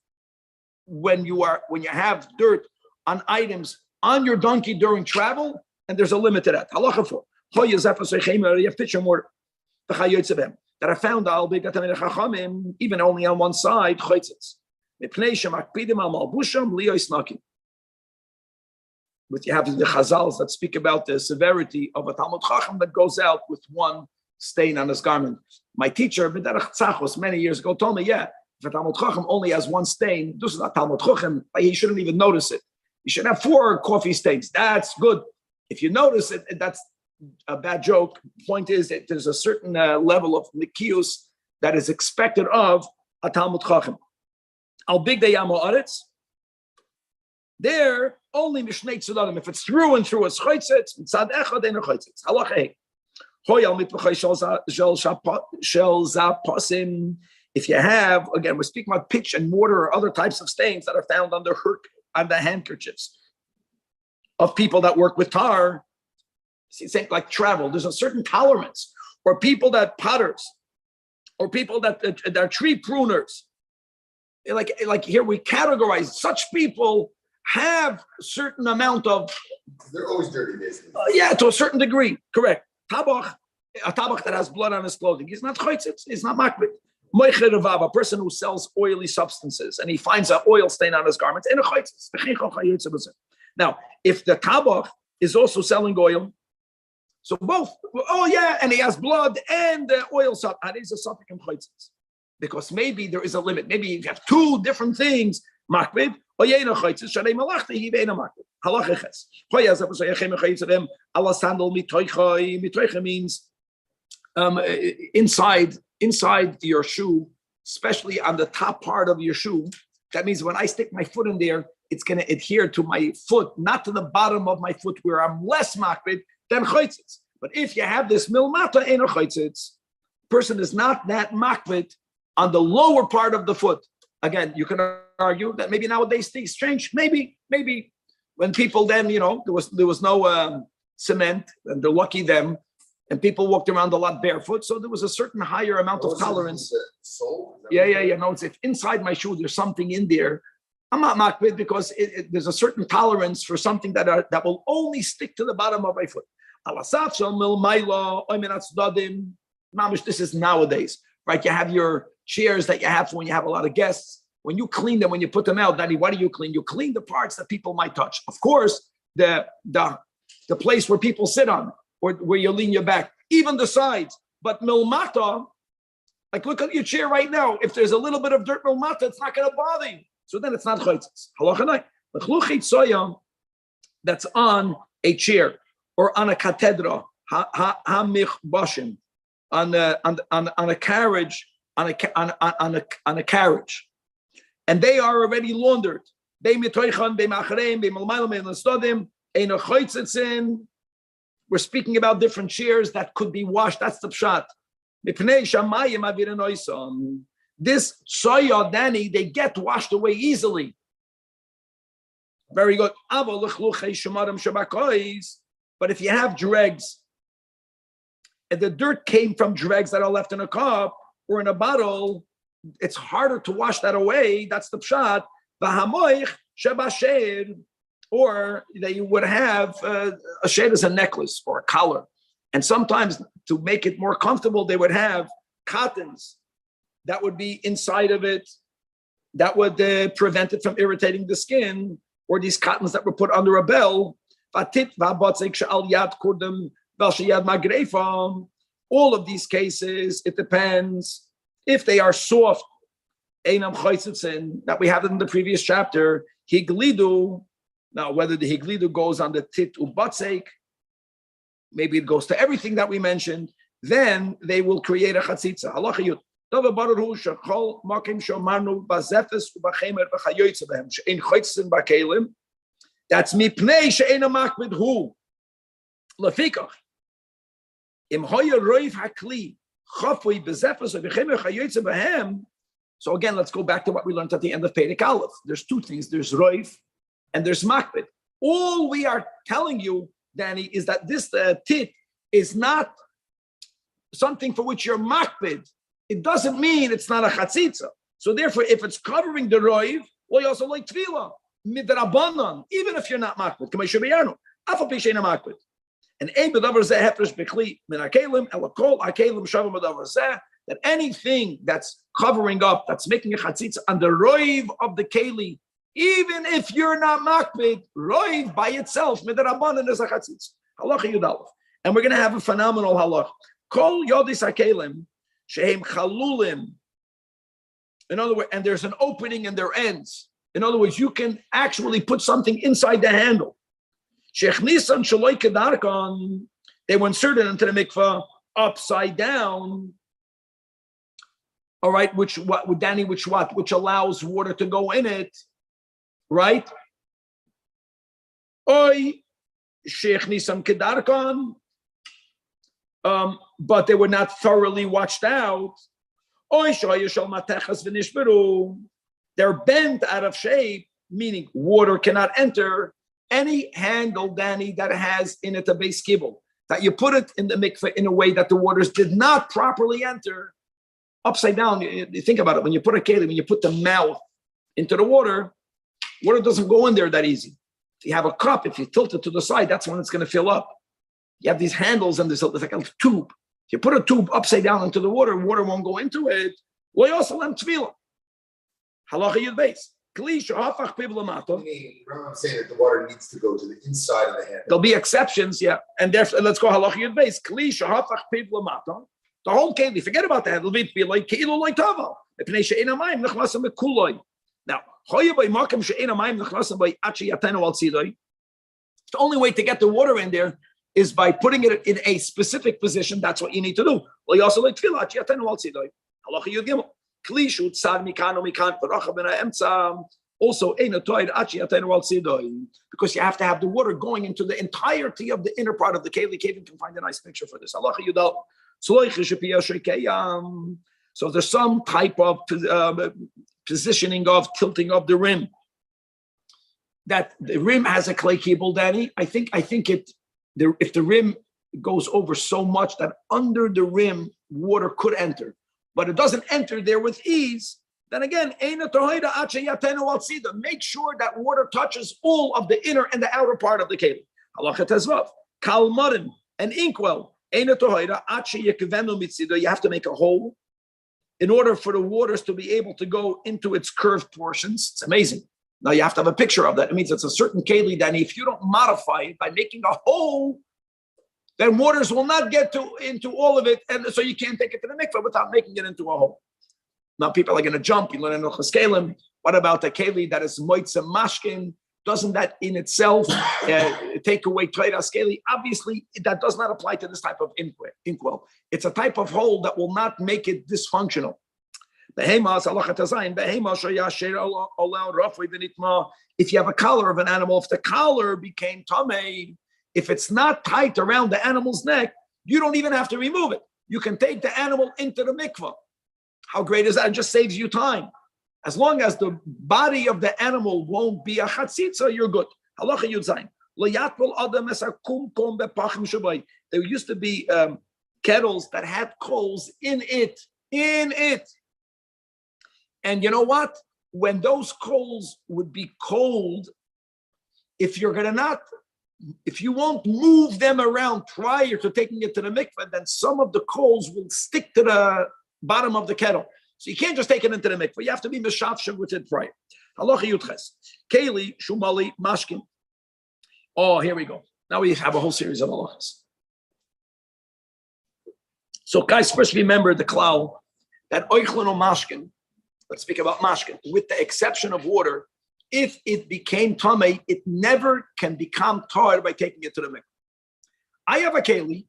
[SPEAKER 1] when you have dirt on items on your donkey during travel, and there's a limit to that. Halacha 4. You have pitcher mortar that I found even only on one side. But you have the Chazals that speak about the severity of a Talmud Chacham that goes out with one stain on his garment. My teacher, many years ago, told me, if a Talmud Chacham only has one stain, this is not Talmud Chacham, he shouldn't even notice it. You should have 4 coffee stains. That's good. If you notice it, that's a bad joke. Point is that there's a certain level of nikius that is expected of a Talmud Chacham. Al big de yamo aretz. There, only mishnei tzedadim. If it's through and through, it's chaytzitz. Mitzad echad ein chaytzitz. Halacha hey. Hoyal mitbachay shel zapasim. If you have, again, we're speaking about pitch and mortar or other types of stains that are found on the handkerchiefs of people that work with tar. Saying like travel, there's a certain tolerance, or people that potters, or people that are tree pruners. Like here we categorize such people have a certain amount of.
[SPEAKER 2] They're always dirty, basically.
[SPEAKER 1] Yeah, to a certain degree, correct. A tabach that has blood on his clothing, he's not chaitzitz, he's not makbid. A person who sells oily substances and he finds an oil stain on his garments, and a chaitzitz. Now, if the tabach is also selling oil. So both, and he has blood and the oil salt. Because maybe there is a limit. Maybe you have 2 different things. Makbid, means inside your shoe, especially on the top part of your shoe. That means when I stick my foot in there, it's going to adhere to my foot, not to the bottom of my foot where I'm less makbid than chaitzitz. But if you have this milmata ein chaitzitz, person is not that makbid on the lower part of the foot. Again, you can argue that maybe nowadays things change. Maybe when people then, there was no cement, and they're lucky them, and people walked around a lot barefoot, so there was a certain higher amount of tolerance. Yeah. No, it's if inside my shoe there's something in there, I'm not makbid because there's a certain tolerance for something that will only stick to the bottom of my foot. This is nowadays, right? You have your chairs that you have when you have a lot of guests. when you clean them, when you put them out, Danny, what do you clean? You clean the parts that people might touch. Of course, the place where people sit on, or where you lean your back, even the sides. But milmata, like look at your chair right now. If there's a little bit of dirt milmata, it's not going to bother you. So then it's not chaytzis. Halachanai. The chluchit soya that's on a chair or on a cathedra, ha-mich-bashim, on a carriage, on a carriage, and they are already laundered. We're speaking about different chairs that could be washed. That's the pshat. This soya, Danny, they get washed away easily. Very good. But if you have dregs, and the dirt came from dregs that are left in a cup or in a bottle, it's harder to wash that away. That's the pshat. Or they would have a shed as a necklace or a collar. And sometimes to make it more comfortable, they would have cottons that would be inside of it that would prevent it from irritating the skin, or these cottons that were put under a bell. All of these cases, it depends. If they are soft, that we have it in the previous chapter, higlidu. Now, whether the higlidu goes on the tit ubatzek, maybe it goes to everything that we mentioned, then they will create a chatzitza. That's mipnei she'ena makbid hu. Lefikach. Im hoya roiv hakli chafui bezefes u'bechemer chayoytze behem. So again, let's go back to what we learned at the end of Perek Aleph. There's two things. There's roiv and there's makbid. All we are telling you, Danny, is that this tit is not something for which you're makbid. It doesn't mean it's not a chatzitza. So therefore, if it's covering the roiv, well, you also like tefillah, midrabanan, even if you're not makbid. K'may shebiyanu, afal pi she'ena makbid. And ein b'davar zeh hefresh b'kli min hakelim, ela kol hakelim shavim b'davar zeh, that anything that's covering up, that's making a chatzitza on the roiv of the keli, even if you're not makbid, roiv by itself, midrabanan is a chatzitza. Halacha yudalef. And we're going to have a phenomenal halach. Kol yodis hakelim, shehem chalulim. In other words, and there's an opening in their ends. In other words, you can actually put something inside the handle. Shechnisan shaloi kedarkan, they were inserted into the mikvah upside down. All right, which allows water to go in it, right? Oy shechnisan kedarkan, but they were not thoroughly washed out. They're bent out of shape, meaning water cannot enter. Any handle, Danny, that has in it a base kibble, that you put it in the mikveh in a way that the waters did not properly enter, upside down. You think about it, when you put a keli, when you put the mouth into the water doesn't go in there that easy. If you have a cup, if you tilt it to the side, that's when it's going to fill up. You have these handles and there's like a tube. If you put a tube upside down into the water won't go into it. Halacha yud beis.
[SPEAKER 2] I'm saying that the water needs to go to the inside of the handle.
[SPEAKER 1] There'll be exceptions, yeah. And therefore, let's go halacha yud beis. The whole keli, forget about that. It'll be like keilu like tavel. Now, the only way to get the water in there is by putting it in a specific position. That's what you need to do. Well, you also like tefillah. Halacha yud gimel. Also, because you have to have the water going into the entirety of the inner part of the keli. Kevin can find a nice picture for this. So there's some type of positioning of tilting of the rim. That the rim has a clay kibble, Danny. I think if the rim goes over so much that under the rim water could enter, but it doesn't enter there with ease, then again, make sure that water touches all of the inner and the outer part of the keli. Halacha tezvav, kalmarin, an inkwell. You have to make a hole in order for the waters to be able to go into its curved portions. It's amazing. Now you have to have a picture of that. It means it's a certain keli that if you don't modify it by making a hole, then waters will not get into all of it, and so you can't take it to the mikveh without making it into a hole. Now people are going to jump. You learn in Cheskelim. What about the keli that is moitze mashkin? Doesn't that in itself take away treidas keli? Obviously, that does not apply to this type of inkwell. It's a type of hole that will not make it dysfunctional. If you have a collar of an animal, if the collar became tamei, if it's not tight around the animal's neck, you don't even have to remove it. You can take the animal into the mikvah. How great is that? It just saves you time. As long as the body of the animal won't be a chatzitza, you're good. Halacha Yud Zayin. There used to be kettles that had coals in it. And you know what? When those coals would be cold, if you won't move them around prior to taking it to the mikveh, then some of the coals will stick to the bottom of the kettle. So you can't just take it into the mikveh. You have to be mishafshav with it prior. Halacha Yudches. Keli, Shumali, Mashkin. Oh, here we go. Now we have a whole series of halachas. So guys, first remember the klal that oichlin or mashkin, let's speak about mashkin, with the exception of water, if it became tamei, it never can become tar by taking it to the mikveh. I have a keli,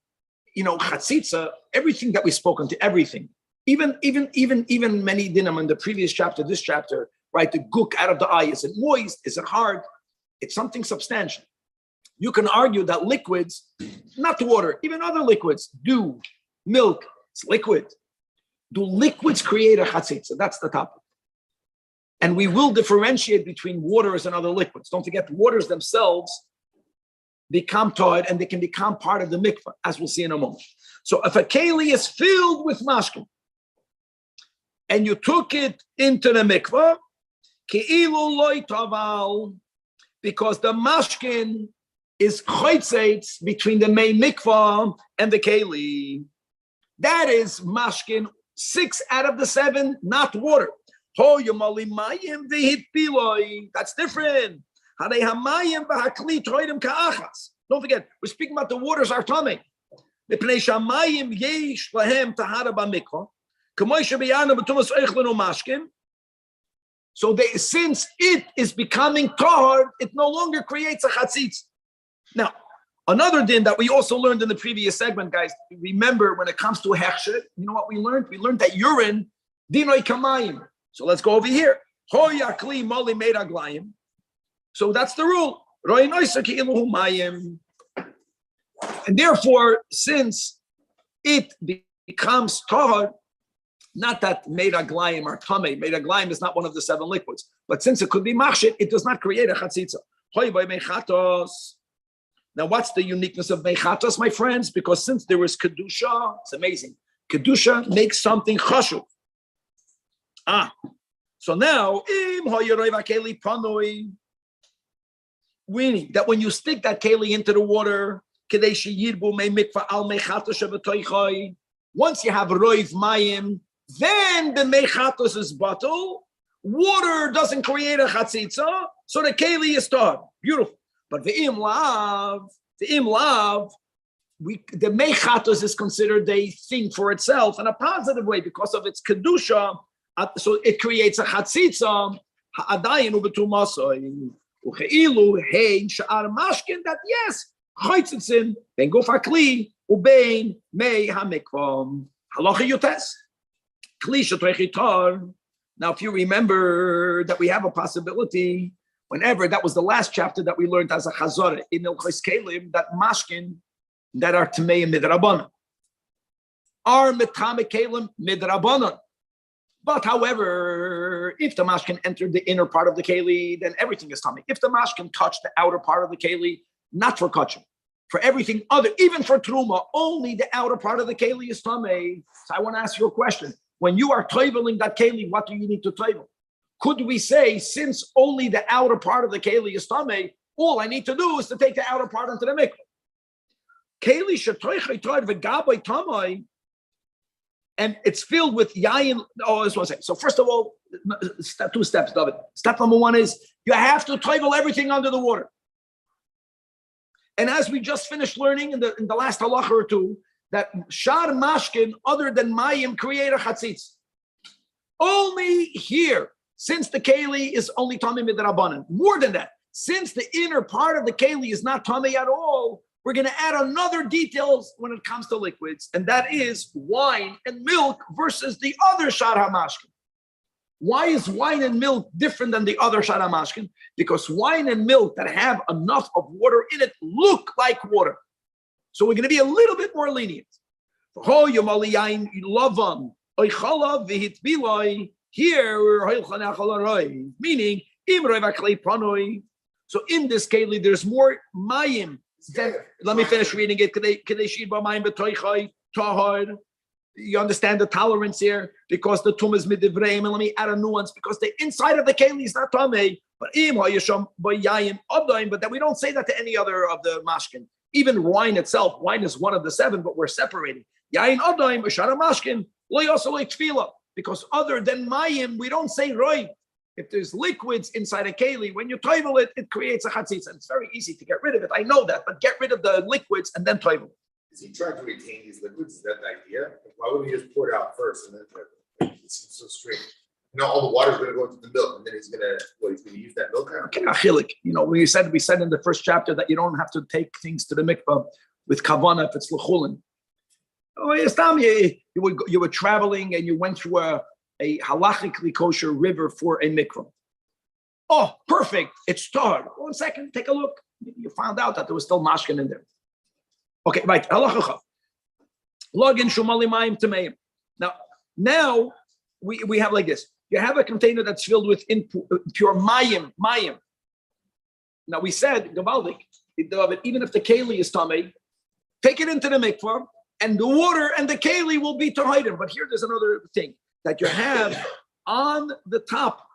[SPEAKER 1] chatzitza, everything that we've spoken to, everything. Even many dinim in the previous chapter, this chapter, right? The guk out of the eye, is it moist? Is it hard? It's something substantial. You can argue that liquids, not water, even other liquids, dew, milk, it's liquid. Do liquids create a chatzitza? That's the topic. And we will differentiate between waters and other liquids. Don't forget, waters themselves become tied and they can become part of the mikvah, as we'll see in a moment. So if a keli is filled with mashkin, and you took it into the mikvah, ki'ilu loy taval, because the mashkin is chaytzeitz between the main mikvah and the keli. That is mashkin, 6 out of the 7, not water. That's different. Don't forget, we're speaking about the waters are tamei. So since it is becoming tahar, it no longer creates a chatzitz. Now, another din that we also learned in the previous segment, guys, remember when it comes to hechsher, you know what we learned? We learned that urine, dinoi kamayim. So let's go over here. Hoyakli moli made aglayim. So that's the rule. And therefore, since it becomes tahar, not that made aglayim or tamei, made aglayim is not one of the 7 liquids, but since it could be machshit, it does not create a chatzitza. Now, what's the uniqueness of mechatos, my friends? Because since there is kedusha, it's amazing. Kedusha makes something chashuv. So now, meaning that when you stick that keli into the water, once you have roiv mayim, then the mechatos is bottle. Water doesn't create a chatzitza, so the keli is tar. Beautiful. But the imlav, the mechatos is considered a thing for itself in a positive way because of its kedusha. So it creates a chatzitza. Ha'adayin ubetumasoi ucheilu hein sha'ar mashkin. That yes, chaytzitzin ben guf hakli ubein mei hamikvam halacha yutes kli shetrechitar. Now, if you remember that we have a possibility. Whenever, that was the last chapter that we learned as a chazorah in Ilchos Kelim, that mashkin that are tamei midrabanan are metame kelim midrabanan. But however, if the mashkin entered the inner part of the keli, then everything is tamei. If the mashkin touched the outer part of the keli, not for kachim, for everything other, even for truma, only the outer part of the keli is tamei. So I want to ask you a question: when you are toiveling that keli, what do you need to toivel? Could we say, since only the outer part of the keli is tamei, all I need to do is to take the outer part into the mikveh? Keli shetoichei tar v'gabei tamei, and it's filled with yayin. Oh, this one second. So first of all, two steps, David. Step number one is you have to toivel everything under the water. And as we just finished learning in the last halacha or two, that shar mashkin other than mayim create a chatzitz. Only here, since the keli is only tamei midrabanan. More than that, since the inner part of the keli is not tamei at all, we're going to add another details when it comes to liquids, and that is wine and milk versus the other shar hamashkin. Why is wine and milk different than the other shar hamashkin? Because wine and milk that have enough of water in it look like water. So we're going to be a little bit more lenient. Here, meaning, so in this keli, there's more mayim. Then, let me finish reading it. You understand the tolerance here because the tum is midivreim, and let me add a nuance because the inside of the keli is not tamei, but then we don't say that to any other of the mashkin. Even wine itself, wine is one of the seven, but we're separating. Yain adaim b'shara mashkin lo yosel tefila, because other than mayim, we don't say roi. If there's liquids inside a keli, when you toivel it, it creates a chatzitz, and it's very easy to get rid of it. I know that, but get rid of the liquids and then toivel it.
[SPEAKER 2] Is he trying to retain these liquids? Is that the idea? Why wouldn't he just pour it out first and then toivel it? It seems so strange. All the water's going to go into the milk, and then he's going to use that milk out? Okay, achilik.
[SPEAKER 1] We said in the first chapter that you don't have to take things to the mikvah with kavana if it's l'chulin. You were traveling and you went through a halachically kosher river for a mikvah. Oh, perfect. It's tahor. 1 second, take a look. You found out that there was still mashkin in there. Okay, right. Halacha. Login shumali mayim tameim. Now we have like this. You have a container that's filled with pure mayim. Now we said, Gabaldik, even if the keli is tamei, take it into the mikvah, and the water and the keli will be tahorим. But here there's another thing that you have on the top.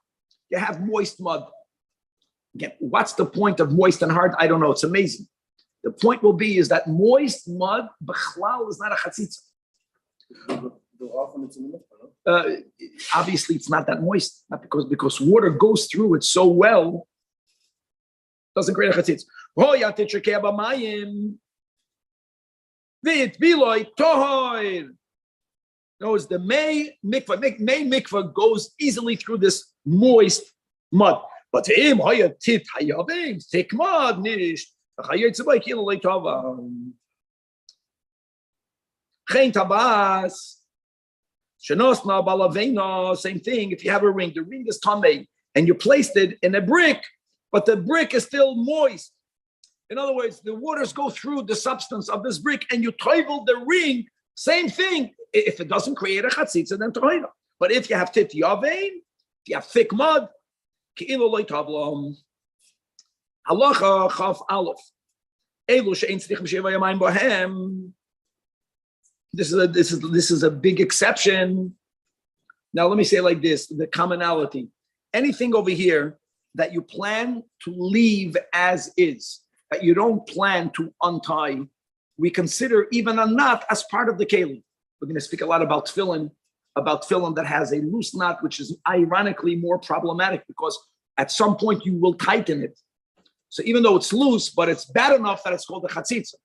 [SPEAKER 1] You have moist mud. Again, what's the point of moist and hard? I don't know. It's amazing. The point will be is that moist mud, b'chlal, is not a chatzitza. Obviously, it's not that moist, not because water goes through it so well, doesn't create a chatzitz. Notice the May mikvah goes easily through this moist mud. But thick mud, nicht. Same thing. If you have a ring, the ring is tamei, and you placed it in a brick, but the brick is still moist. In other words, the waters go through the substance of this brick, and you toivel the ring. Same thing. If it doesn't create a chatzitza, then toivel. But if you have tit yavein, if you have thick mud, ki'ilu lo tavlom. Halacha chaf aleph. Elu she'ein tzrichim sheva yamayim bohem. This is a big exception. Now let me say it like this: the commonality. Anything over here that you plan to leave as is, that you don't plan to untie, we consider even a knot as part of the keli. We're going to speak a lot about tefillin that has a loose knot, which is ironically more problematic because at some point you will tighten it. So even though it's loose, but it's bad enough that it's called a chatzitza.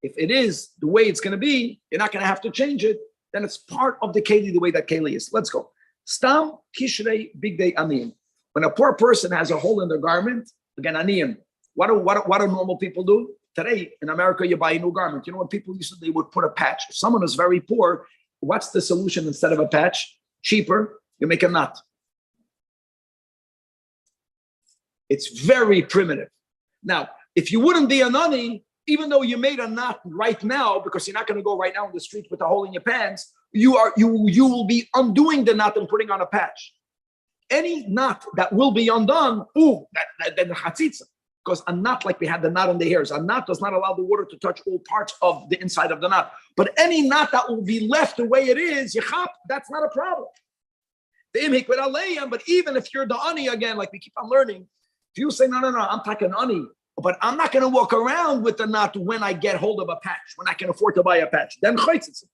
[SPEAKER 1] If it is the way it's going to be, you're not going to have to change it. Then it's part of the keli the way that keli is. Let's go. Stam kishrei big day aniyim. When a poor person has a hole in their garment, again aniyim. What do normal people do? Today in America, you buy a new garment. You know what people used to do? They would put a patch. If someone is very poor, what's the solution instead of a patch? Cheaper, you make a knot. It's very primitive. Now, if you wouldn't be a nani, even though you made a knot right now, because you're not going to go right now in the street with a hole in your pants, you will be undoing the knot and putting on a patch. Any knot that will be undone, then the chatzitza. Because a knot, like we had the knot on the hairs, a knot does not allow the water to touch all parts of the inside of the knot. But any knot that will be left the way it is, that's not a problem. But even if you're the ani again, like we keep on learning, if you say, no, I'm taking ani, but I'm not going to walk around with the knot when I get hold of a patch, when I can afford to buy a patch, then chaytzitz.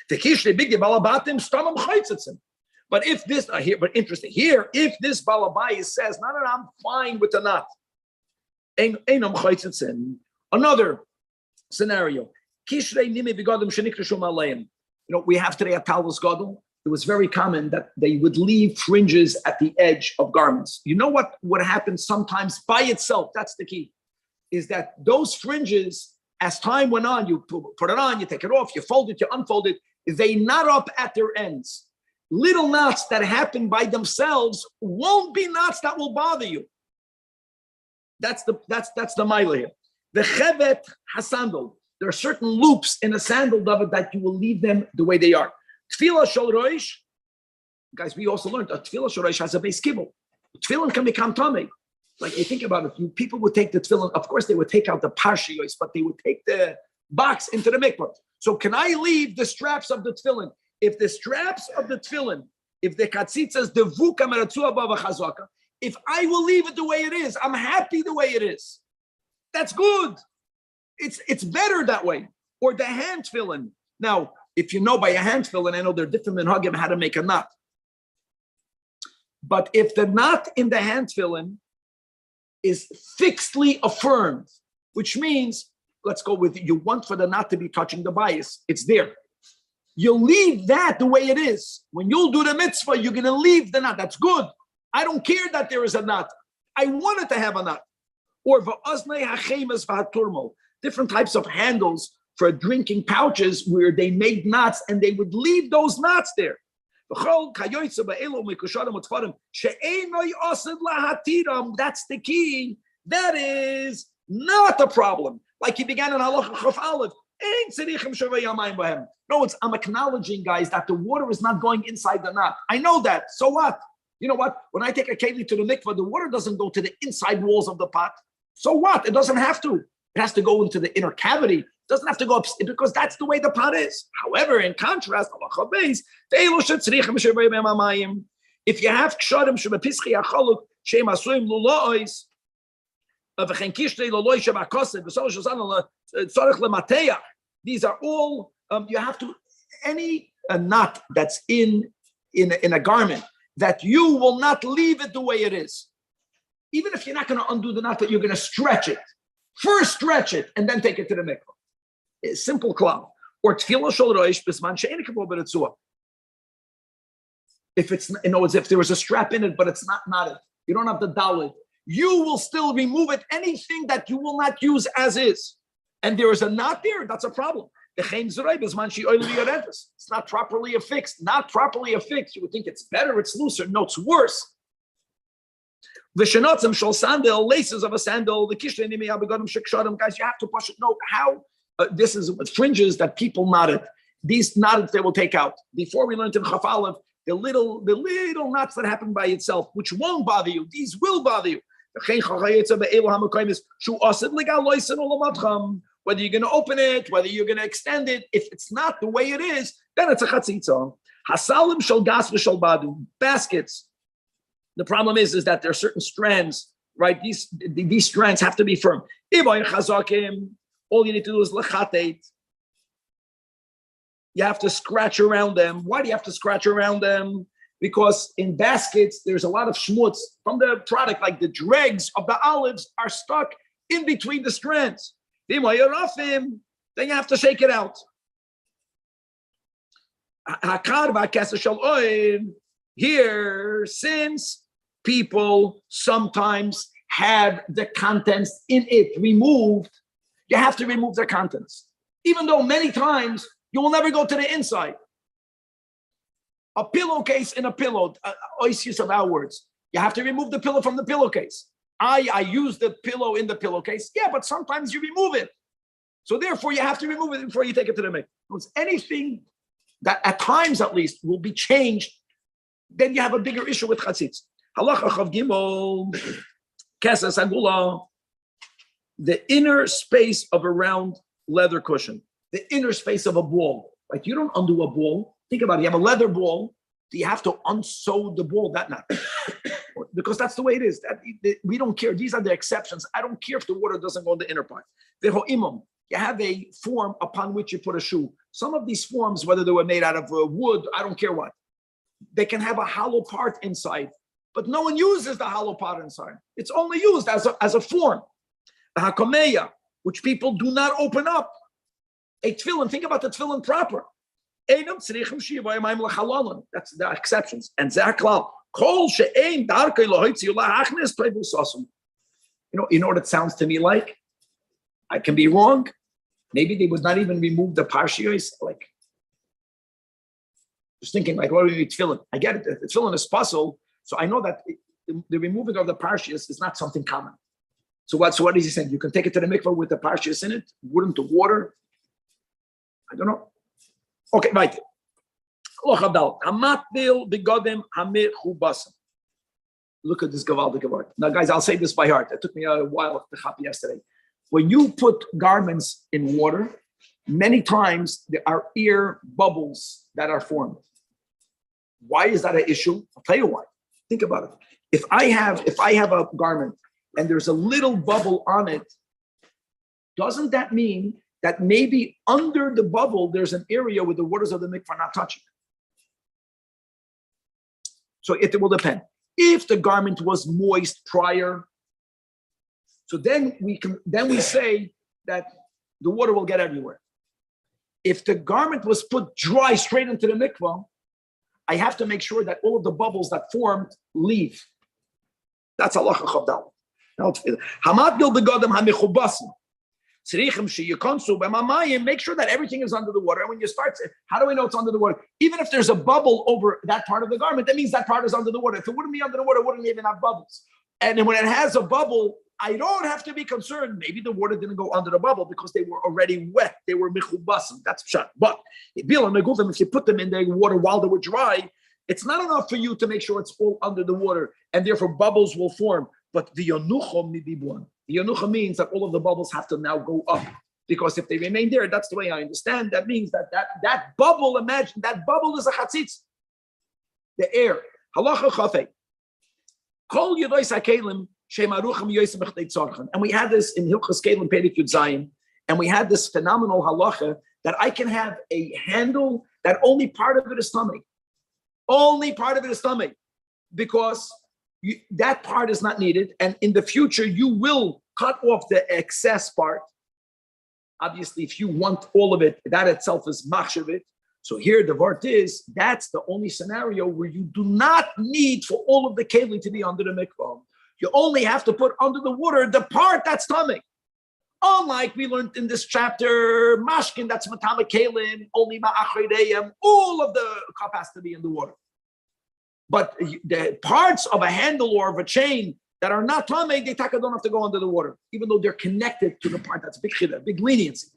[SPEAKER 1] The kishle big balabatim stamam chaytzitzim. But if this here, but interesting here, if this balabai says, no, I'm fine with the knot. Einam chaytzitzim. Another scenario. Kishrei nimi begadim shenikrishu malayim. We have today a talus gadol. It was very common that they would leave fringes at the edge of garments. You know what would happen sometimes by itself? That's the key. Is that those fringes, as time went on, you put it on, you take it off, you fold it, you unfold it, they knot up at their ends. Little knots that happen by themselves won't be knots that will bother you. That's the mila here. The chevet hasandal. There are certain loops in a sandal, David, that you will leave them the way they are. Tefillah shel roish, guys, we also learned that tefillah shel roish has a base kibble. Tefillin can become tummy. Like you think about it, people would take the tefillin, of course they would take out the parshiyos, but they would take the box into the mikvah. So can I leave the straps of the tefillin? If the straps of the tefillin, if the katzit says the vuka meratzua bava chazaka, if I will leave it the way it is, I'm happy the way it is. That's good. It's better that way. Or the hand tefillin. Now, if you know by a hand tefillin, I know there are different minhagim how to make a knot. But if the knot in the hand tefillin is fixedly affirmed, which means, let's go with, you want for the knot to be touching the bias, it's there. You'll leave that the way it is. When you'll do the mitzvah, you're going to leave the knot. That's good. I don't care that there is a knot. I want it to have a knot. Or different types of handles for drinking pouches where they made knots and they would leave those knots there. That's the key. That is not a problem. Like he began in Halacha Chaf Aleph. No, I'm acknowledging, guys, that the water is not going inside the knot. I know that. So what? You know what? When I take a keli to the mikvah, the water doesn't go to the inside walls of the pot. So what? It doesn't have to. It has to go into the inner cavity. It doesn't have to go up because that's the way the pot is. However, in contrast, if you have ksharim shebepischi achaluk sheim asuim lulois, these are all you have to a knot that's in a garment that you will not leave it the way it is. Even if you're not going to undo the knot, but you're going to stretch it. First stretch it and then take it to the mikvah. It's simple klal. Or tefillah shel roish bisman she'ein kavod b'ritzua. If it's, in other words, if there was a strap in it, but it's not knotted, you don't have the dalit, you will still remove it. Anything that you will not use as is, and there is a knot there, that's a problem. It's not properly affixed. Not properly affixed. You would think it's better, it's looser. No, it's worse. The shenotzim shel sandal, laces of a sandal, the kishle nimi abegadim shekshadim. Guys, you have to push it. No, how this is fringes that people knotted. These knotted they will take out. Before we learned in Chaf Aleph, the little knots that happen by itself, which won't bother you, these will bother you. Whether you're going to open it, whether you're going to extend it, if it's not the way it is, then it's a chatzitza. Hasalim shel gas v'shel badu, baskets. The problem is that there are certain strands, right? These strands have to be firm. All you need to do is lechatet. You have to scratch around them. Why do you have to scratch around them? Because in baskets, there's a lot of schmutz from the product, like the dregs of the olives are stuck in between the strands. Then you have to shake it out. Here, since people sometimes have the contents in it removed, you have to remove the contents. Even though many times you will never go to the inside. A pillowcase in a pillow, use of our words. You have to remove the pillow from the pillowcase. I use the pillow in the pillowcase. Yeah, but sometimes you remove it. So therefore, you have to remove it before you take it to the mikvah. It's anything that at times at least will be changed, then you have a bigger issue with chatzitz. Halacha chav gimel, kesas agula, the inner space of a round leather cushion, the inner space of a ball. Like you don't undo a ball. Think about it. You have a leather ball. Do you have to unsew the ball? That not. Because that's the way it is. We don't care. These are the exceptions. I don't care if the water doesn't go in the inner part. you have a form upon which you put a shoe. Some of these forms, whether they were made out of wood, I don't care what, they can have a hollow part inside, but no one uses the hollow part inside. It's only used as a form. A hakomeya, which people do not open up. A tefillin, think about the tefillin proper. That's the exceptions. And zaklal, you know what it sounds to me like? I can be wrong. Maybe they would not even remove the parshios. Like, just thinking, like, what do we need tefillin? I get it. The tefillin is puzzle, so I know that the removing of the parshios is not something common. So what is he saying? You can take it to the mikvah with the parshios in it, wouldn't the water? I don't know. Okay, right. Look at this gavaldik word. Now, guys, I'll say this by heart. It took me a while to copy yesterday. When you put garments in water, many times there are air bubbles that are formed. Why is that an issue? I'll tell you why. Think about it. If I have a garment and there's a little bubble on it, doesn't that mean that maybe under the bubble there's an area where the waters of the mikvah are not touching? So it will depend. If the garment was moist prior, so then we say that the water will get everywhere. If the garment was put dry straight into the mikvah, I have to make sure that all of the bubbles that formed leave. That's halacha chavdal. Now, hamad gil begodim hamichubasim. Make sure that everything is under the water. And when you start, how do we know it's under the water? Even if there's a bubble over that part of the garment, that means that part is under the water. If it wouldn't be under the water, it wouldn't even have bubbles. And then when it has a bubble, I don't have to be concerned. Maybe the water didn't go under the bubble because they were already wet. They were michubasim. That's pshat. But if you put them in the water while they were dry, it's not enough for you to make sure it's all under the water, and therefore bubbles will form. But the yonuchom midibuan. The yonucha means that all of the bubbles have to now go up, because if they remain there, that's the way I understand. That means that bubble, imagine that bubble is a chatzitz, the air. Halacha chafei. Kol yodois hakelim shemarucham yosem b'chdei tzarchan. And we had this in Hilchos Kelim Perek Yud Zayin, and we had this phenomenal halacha that I can have a handle that only part of it is stomach. Only part of it is stomach, because that part is not needed, and in the future you will cut off the excess part. Obviously, if you want all of it, that itself is machshavit. So here the word is, that's the only scenario where you do not need for all of the keli to be under the mikvah. You only have to put under the water the part that's stomach. Unlike we learned in this chapter, mashkin, that's matama kelim, only ma'achrideyim, all of the cup has to be in the water. But the parts of a handle or of a chain that are not tamei, they don't have to go under the water, even though they're connected to the part that's big chida, big leniency.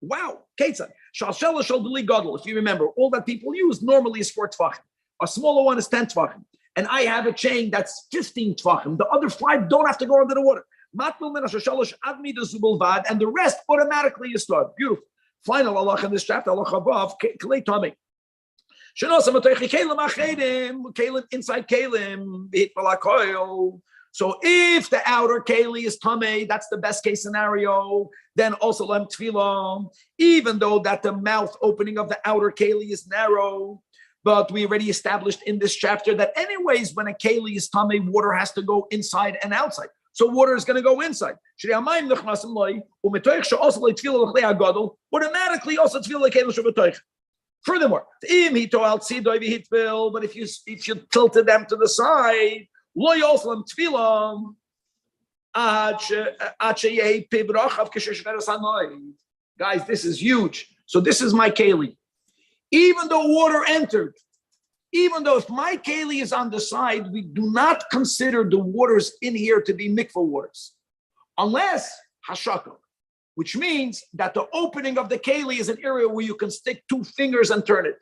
[SPEAKER 1] Wow, Ketzad. If you remember, all that people use normally is 4 tvachim. A smaller one is 10 tvachim. And I have a chain that's 15 tvachim. The other 5 don't have to go under the water. And the rest automatically is started. Beautiful. Final halacha in this chapter, halacha above, klei tamei. Kalim inside kalim. So if the outer keli is tamei, that's the best case scenario. Then also lem tefillah, even though that the mouth opening of the outer keli is narrow. But we already established in this chapter that anyways, when a keli is tamei, water has to go inside and outside. So water is going to go inside. Automatically also tefillah. Furthermore, but if you tilted them to the side, guys, this is huge. So this is my keli. Even though water entered, even though if my keli is on the side, we do not consider the waters in here to be mikvah waters, unless hashaka, which means that the opening of the keli is an area where you can stick 2 fingers and turn it.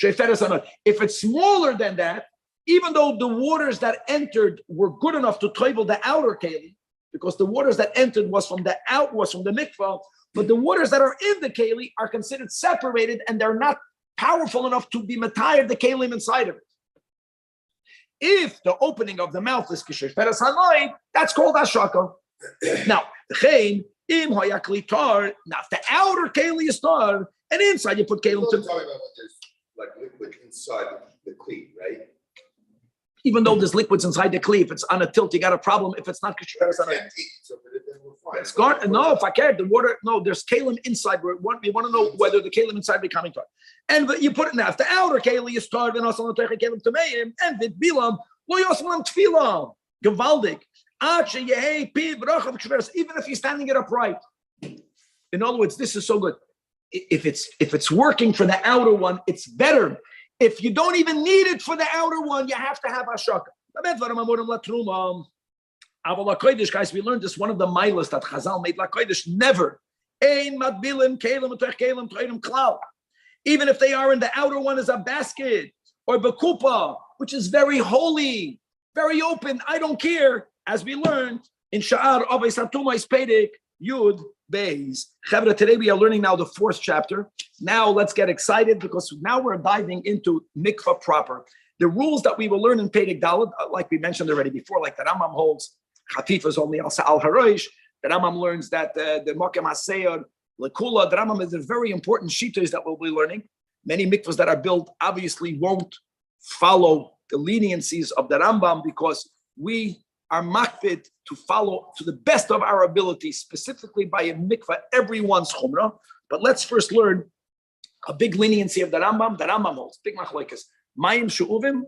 [SPEAKER 1] If it's smaller than that, even though the waters that entered were good enough to toivel the outer keli, because the waters that entered was from the mikvah, but the waters that are in the keli are considered separated, and they're not powerful enough to be matayed the kelim inside of it. If the opening of the mouth is kishesh peres hanoi, that's called hashaka. Now, the chain, Im hayakli tar. Now, if the outer keli is tar, and inside you put kelim
[SPEAKER 2] We're
[SPEAKER 1] to.
[SPEAKER 2] talking about when there's like liquid inside the cleat, right?
[SPEAKER 1] Even though there's liquids inside the kli, if it's on a tilt, you got a problem. If it's not kasher, it's not. It's gone. No, if I care, the water. No, there's kalim inside. We want to know whether the kalim inside becoming tar, and you put it now. If the outer keli is tar, then also the kalim tameim, and with bilam lo yoslam tefillah gevaldik. Even if you're standing it upright. In other words, this is so good. If it's working for the outer one, it's better. If you don't even need it for the outer one, you have to have hashaka. Guys, we learned this, one of the milas that Chazal made lakodesh, never. Even if they are in the outer one as a basket or bekupa, which is very holy, very open, I don't care. As we learned in Sha'ar Avos Hatumos Perek Yud Beis. Chavra, today we are learning now the 4th chapter. Now let's get excited because now we're diving into mikvah proper. The rules that we will learn in Perek Daled, like we mentioned already before, like the Rambam holds, Chatif is only al harosh. The Rambam learns that the Mokem HaSeir, Lekula, the Rambam is a very important shitas that we'll be learning. Many mikvahs that are built obviously won't follow the leniencies of the Rambam because we are makpid to follow to the best of our ability, specifically by a mikvah, everyone's chumrah. But let's first learn a big leniency of the Rambam. The Rambam holds, big machlokes. Mayim she'uvim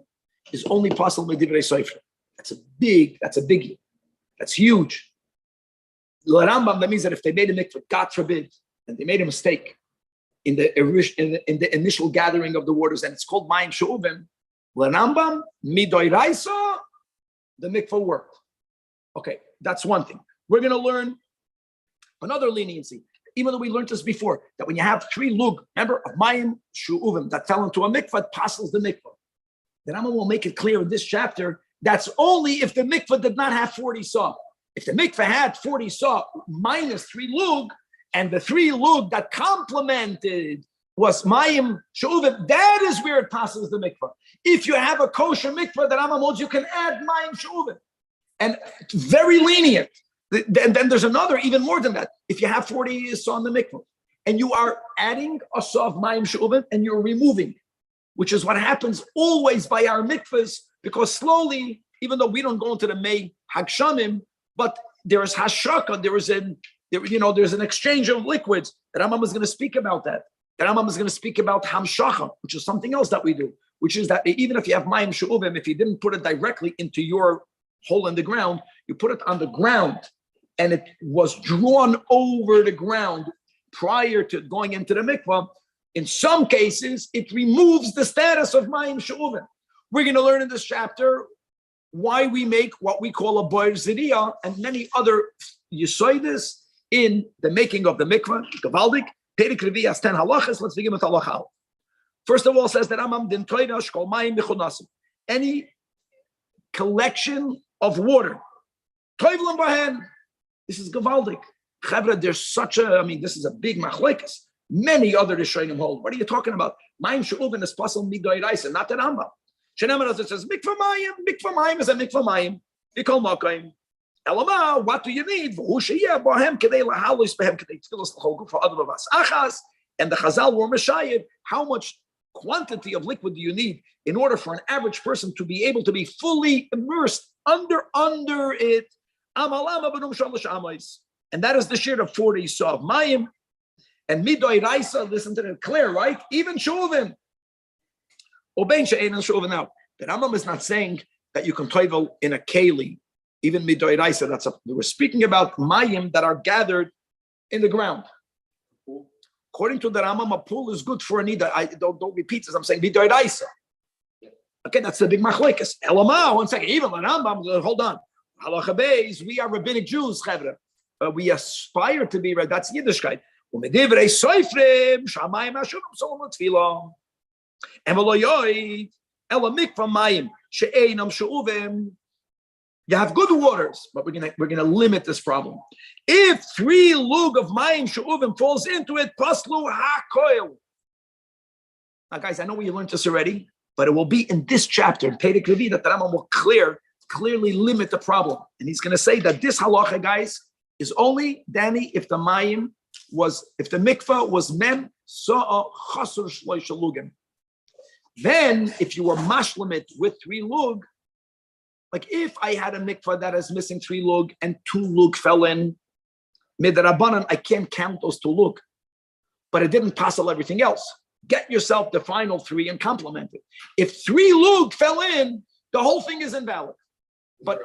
[SPEAKER 1] is only possible with divrei sofer. That's a biggie. That's huge. The Rambam, that means that if they made a mikvah, God forbid, and they made a mistake in the initial gathering of the waters, and it's called mayim she'uvim, the Rambam, midoiraisa, the mikvah worked. Okay, that's one thing. We're going to learn another leniency, even though we learned this before, that when you have 3 lug, remember, of mayim shu'uvim that fell into a mikvah, it passes the mikvah. The Rambam will make it clear in this chapter, that's only if the mikvah did not have 40 saw. If the mikvah had 40 saw minus 3 lug, and the 3 lug that complemented was mayim shu'uvim, that is where it passes the mikvah. If you have a kosher mikvah that Rambam holds, you can add mayim shu'uvim. And very lenient. Then there's another, even more than that. If you have 40 saw in the mikvah, and you are adding a saw of mayim shu'uvim, and you're removing, which is what happens always by our mikvahs, because slowly, even though we don't go into the May Hagshamim, but there is hashaka, there's an exchange of liquids. The Rambam is going to speak about that. The Rambam is going to speak about hamshacha, which is something else that we do, which is that even if you have mayim shu'uvim, if you didn't put it directly into your hole in the ground, you put it on the ground, and it was drawn over the ground prior to going into the mikvah. In some cases, it removes the status of mayim shu'uvim. We're going to learn in this chapter why we make what we call a boir ziriyah and many other yisoides in the making of the mikvah. Gavaldik, Perek Revi has 10 halachas. Let's begin with halacha. First of all, says that Rambam din toida shkol mayim mechunasim. Any collection of water, toivlim bahen. This is gavaldik. Chavra, there's this is a big machlekes. Many other Rishonim hold. What are you talking about? Mayim shu'uvin is possible midoiraisa, not the Rambam. Shenamar, as it says, mikvah mayim is a mikvah mayim. Ikol makayim. Elama, what do you need? And the Chazal were Meshayed. How much quantity of liquid do you need in order for an average person to be able to be fully immersed under it? And that is the share of 40 saw of mayim. And midoy raisa, listen to it clear, right? Even shuvin. Obein she'ein and shuvin. Now, the Rambam is not saying that you can toivel in a keli, even midoy raisa. We're speaking about mayim that are gathered in the ground. According to the Rambam, a pool is good for a nida. I don't repeat this. I'm saying midoy raisa. Okay, that's the big machlekes. Elama, 1 second. Even the Rambam, hold on. Halacha beis, we are rabbinic Jews, chavra. We aspire to be. That's Yiddishkeit. And you have good waters, but we're gonna limit this problem. If 3 lug of mayim she'uvim falls into it, paslu hakoil. Now, guys, I know we learned this already, but it will be in this chapter in Perek Revi that the Rambam will clearly limit the problem, and he's going to say that this halacha, guys, is only, Danny, if the mikvah was mem sa'a chasur shloisha lugim. Then, if you were mashlamit with 3 lug, like if I had a mikvah that is missing 3 lug and 2 lug fell in, midrabanan, I can't count those 2 lug, but it didn't passel everything else. Get yourself the final 3 and complement it. If 3 lug fell in, the whole thing is invalid. But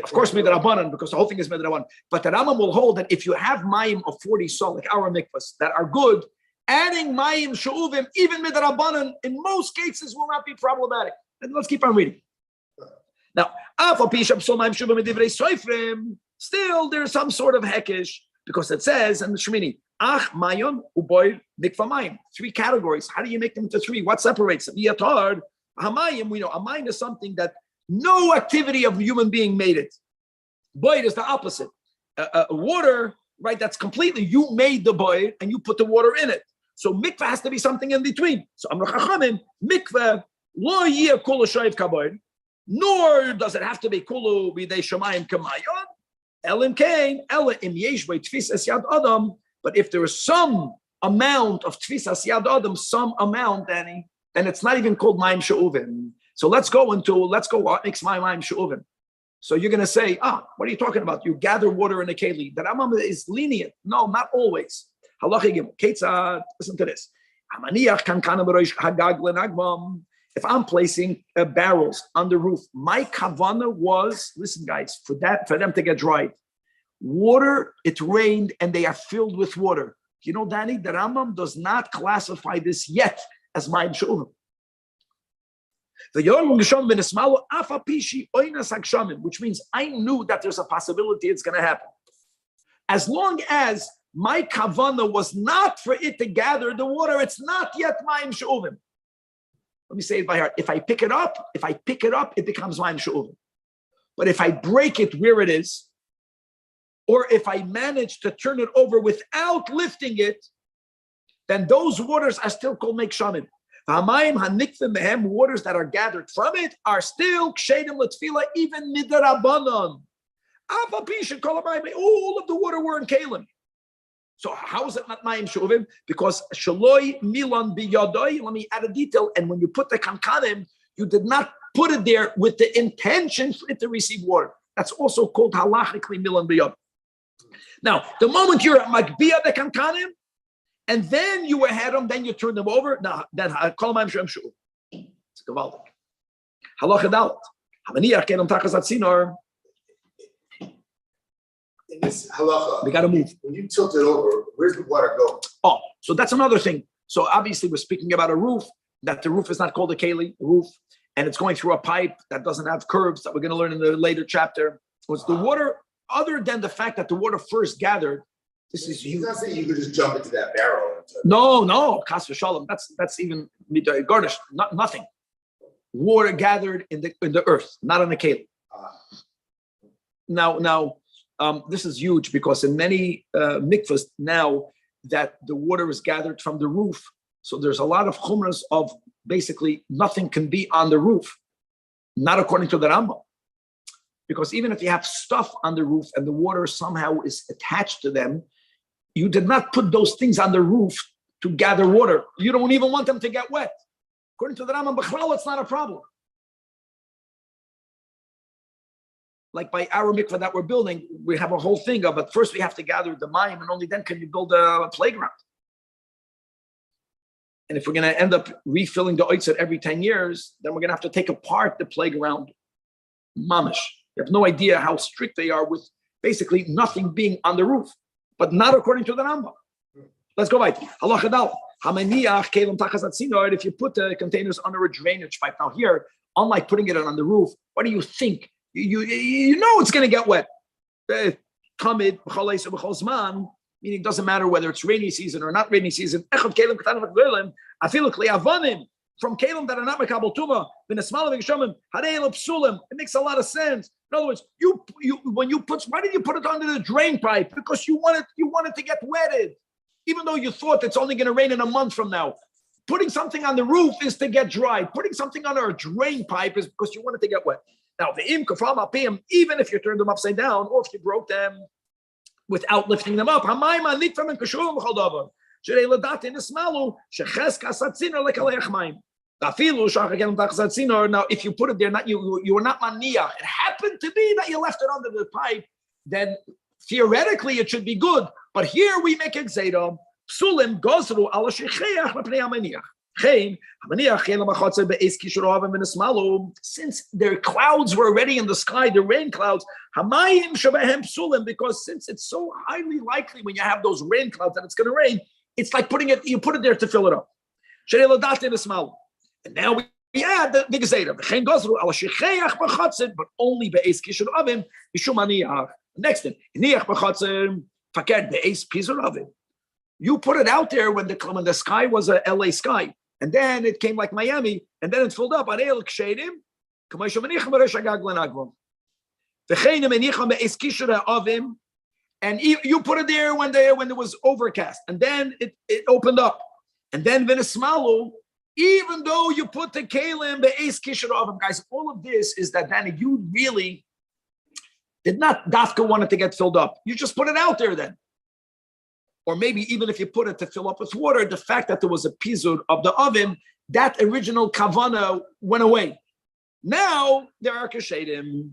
[SPEAKER 1] of course, midrabanan, because the whole thing is midrabanan. But the Rambam will hold that if you have mayim of 40 sol, like our mikvahs, that are good, adding mayim she'uvim, even midrabanan, in most cases will not be problematic. And let's keep on reading. Now, still there's some sort of hekesh, because it says in the Shemini, ach mayon uboy mikvah mayim. 3 categories. How do you make them into 3? What separates them? Yatard, hamayim, we know a mayim is something that no activity of a human being made it. Boyd is the opposite. Water, right? That's completely, you made the boyd and you put the water in it. So mikvah has to be something in between. So Amar Chachamim, mikvah lo yeh kulu shoyv kaboyd, nor does it have to be kulu b'dei shamayim kamayon. Elim kain, ela im yesh by tfisas yad adam. But if there is some amount of tfisas yad adam, some amount, Danny, then it's not even called mayim she'uvim. So let's go what makes my mayim she'uvim. So you're going to say, what are you talking about? You gather water in a keli. The Rambam is lenient. No, not always. Halacha gimel. Ketzad, listen to this. If I'm placing barrels on the roof, my kavana was, listen guys, for them to get dried. Water, it rained and they are filled with water. You know, Danny, the Rambam does not classify this yet as mayim she'uvim. Which means I knew that there's a possibility it's going to happen. As long as my kavana was not for it to gather the water, it's not yet mayim she'uvim. Let me say it by heart. If I pick it up, it becomes mayim she'uvim. But if I break it where it is, or if I manage to turn it over without lifting it, then those waters are still called mekshamim. Waters that are gathered from it are still kshedim l'tfila, even midarabanan. All of the water were in kalim. So how is it not mayim she'uvim? Because shaloi milan biyadoi. Let me add a detail. And when you put the kankanim, you did not put it there with the intention for it to receive water. That's also called halachically milan biyad. Now, the moment you're at makbiyah the kankanim, and then you had them, then you turn them over. Now, then kol mayim she'uvim she'uvim. It's gewaltig. Halacha dalet. Hamaniach kenom tachas atzinor.
[SPEAKER 2] In this halacha,
[SPEAKER 1] we got to move.
[SPEAKER 2] When you tilt it over, where's the water go?
[SPEAKER 1] Oh, so that's another thing. So obviously we're speaking about a roof, that the roof is not called a keli, roof, and it's going through a pipe that doesn't have curves that we're going to learn in the later chapter. So it's the water, other than the fact that the water first gathered, this is
[SPEAKER 2] He's not saying you could just jump into that barrel.
[SPEAKER 1] No, kas v'shalom. That's even garnished. Nothing. Water gathered in the earth, not on the keli. Now, this is huge because in many mikvahs now that the water is gathered from the roof, so there's a lot of chumras of basically nothing can be on the roof, not according to the Rambam. Because even if you have stuff on the roof and the water somehow is attached to them, you did not put those things on the roof to gather water. You don't even want them to get wet. According to the Rambam, b'chlal, it's not a problem. Like by our mikvah that we're building, we have a whole thing of, but first we have to gather the mayim, and only then can you build a playground. And if we're going to end up refilling the oitzet every 10 years, then we're going to have to take apart the playground mamish. You have no idea how strict they are with basically nothing being on the roof, but not according to the Rambam. Let's go right. If you put the containers under a drainage pipe, now here, unlike putting it on the roof, what do you think? You know it's going to get wet. Meaning it doesn't matter whether it's rainy season or not rainy season. From kelim that are not mekabel tuma, it makes a lot of sense. In other words, when you put, why did you put it under the drain pipe? Because you wanted to get wetted, even though you thought it's only going to rain in a month from now. Putting something on the roof is to get dry. Putting something under a drain pipe is because you want it to get wet. Now, the im kafam apim, even if you turned them upside down or if you broke them, without lifting them up. Now, if you put it there, you were not maniya. It happened to be that you left it under the pipe, then theoretically it should be good. But here we make it zayda. Psulim gozru ala shecheach mepnei amaniach. Since their clouds were already in the sky, the rain clouds, because since it's so highly likely when you have those rain clouds that it's going to rain, it's like you put it there to fill it up. And now we add the Gezerah, but only be'ez kishur avim, mishum aniach. Next thing, you put it out there when the sky was a LA sky. And then it came like Miami, and then it filled up. And you put it there when it was overcast, and then it opened up. And then Venismalu, even though you put the Kalim, be'ez kishur avim, guys, all of this is that, Danny, you really did not dafka want it to get filled up. You just put it out there then. Or maybe even if you put it to fill up with water, the fact that there was a pizur of the oven, that original kavana went away. Now there are kashedim,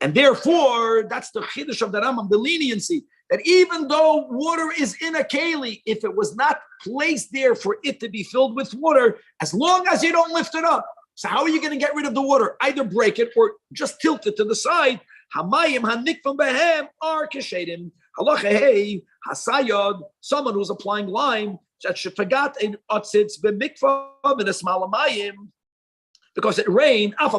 [SPEAKER 1] and therefore that's the chiddush of the Rambam, the leniency that even though water is in a keli, if it was not placed there for it to be filled with water, as long as you don't lift it up. So how are you going to get rid of the water? Either break it or just tilt it to the side. Hamayim hanikvam behem are kashedim. Halacha hey hasayod, someone who's applying lime that she forgot in otzitz b'mikvah in a small mayim because it rained. Even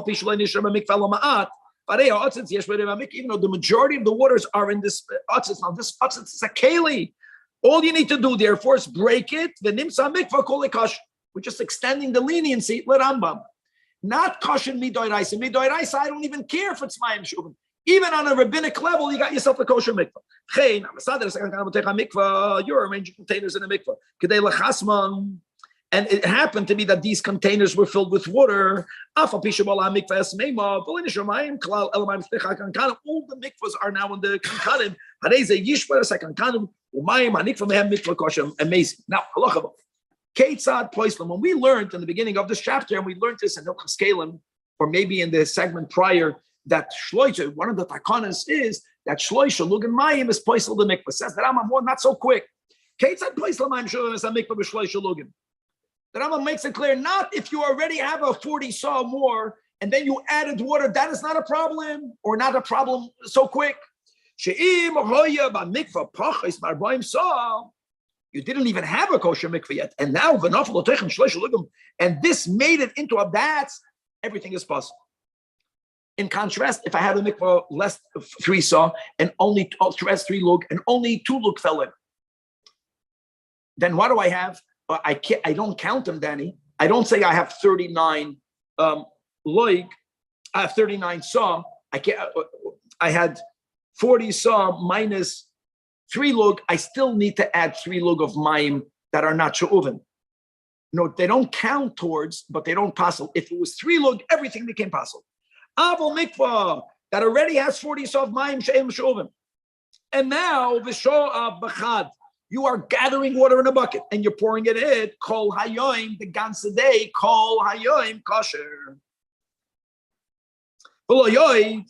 [SPEAKER 1] though the majority of the waters are in this otzitz, now this otzitz is a keli. All you need to do, therefore, is break it. The nimsa mikvah kol ekash. We're just extending the leniency. Let Rambam, not koshin midoiraisa. Midoiraisa, I don't even care if it's mayim shuvim. Even on a rabbinic level, you got yourself a kosher mikvah. You're arranging containers in a mikvah. And it happened to be that these containers were filled with water. All the mikvahs are now in the kankanim. Amazing. Now, when we learned in the beginning of this chapter, and we learned this in Hilchos Kalim, or maybe in the segment prior, that shloisha, one of the takanas is that shloisha lugan mayim is poisel the mikvah. Says that Rambam, not so quick. Keitzad poisel mayim shulim is a mikvah b'shloisha lugan. The Rambam makes it clear, not if you already have a 40 saw more and then you added water, that is not a problem, or not a problem so quick. She'im hoya b'mikvah pachis marboim saw. You didn't even have a kosher mikvah yet, and now v'nafel otechem shloisha lugan, and this made it into a batz. Everything is possible. In contrast, if I had a mikvah less 3 saw and only 3 lug and only 2 lug fell in, then what do I have? I don't count them, Danny. I don't say I have 39 lug. I have 39 saw. I had 40 saw minus 3 lug. I still need to add 3 lug of mayim that are not she'uven. No, they don't count towards, but they don't passel. If it was 3 lug, everything became passel. Avol mikvah that already has 40 saw of mayim she'em she'uven, and now v'sho'av b'chad, you are gathering water in a bucket and you're pouring it in. Kol hayoim the ganze day. Kol hayoim kosher. V'lo yoid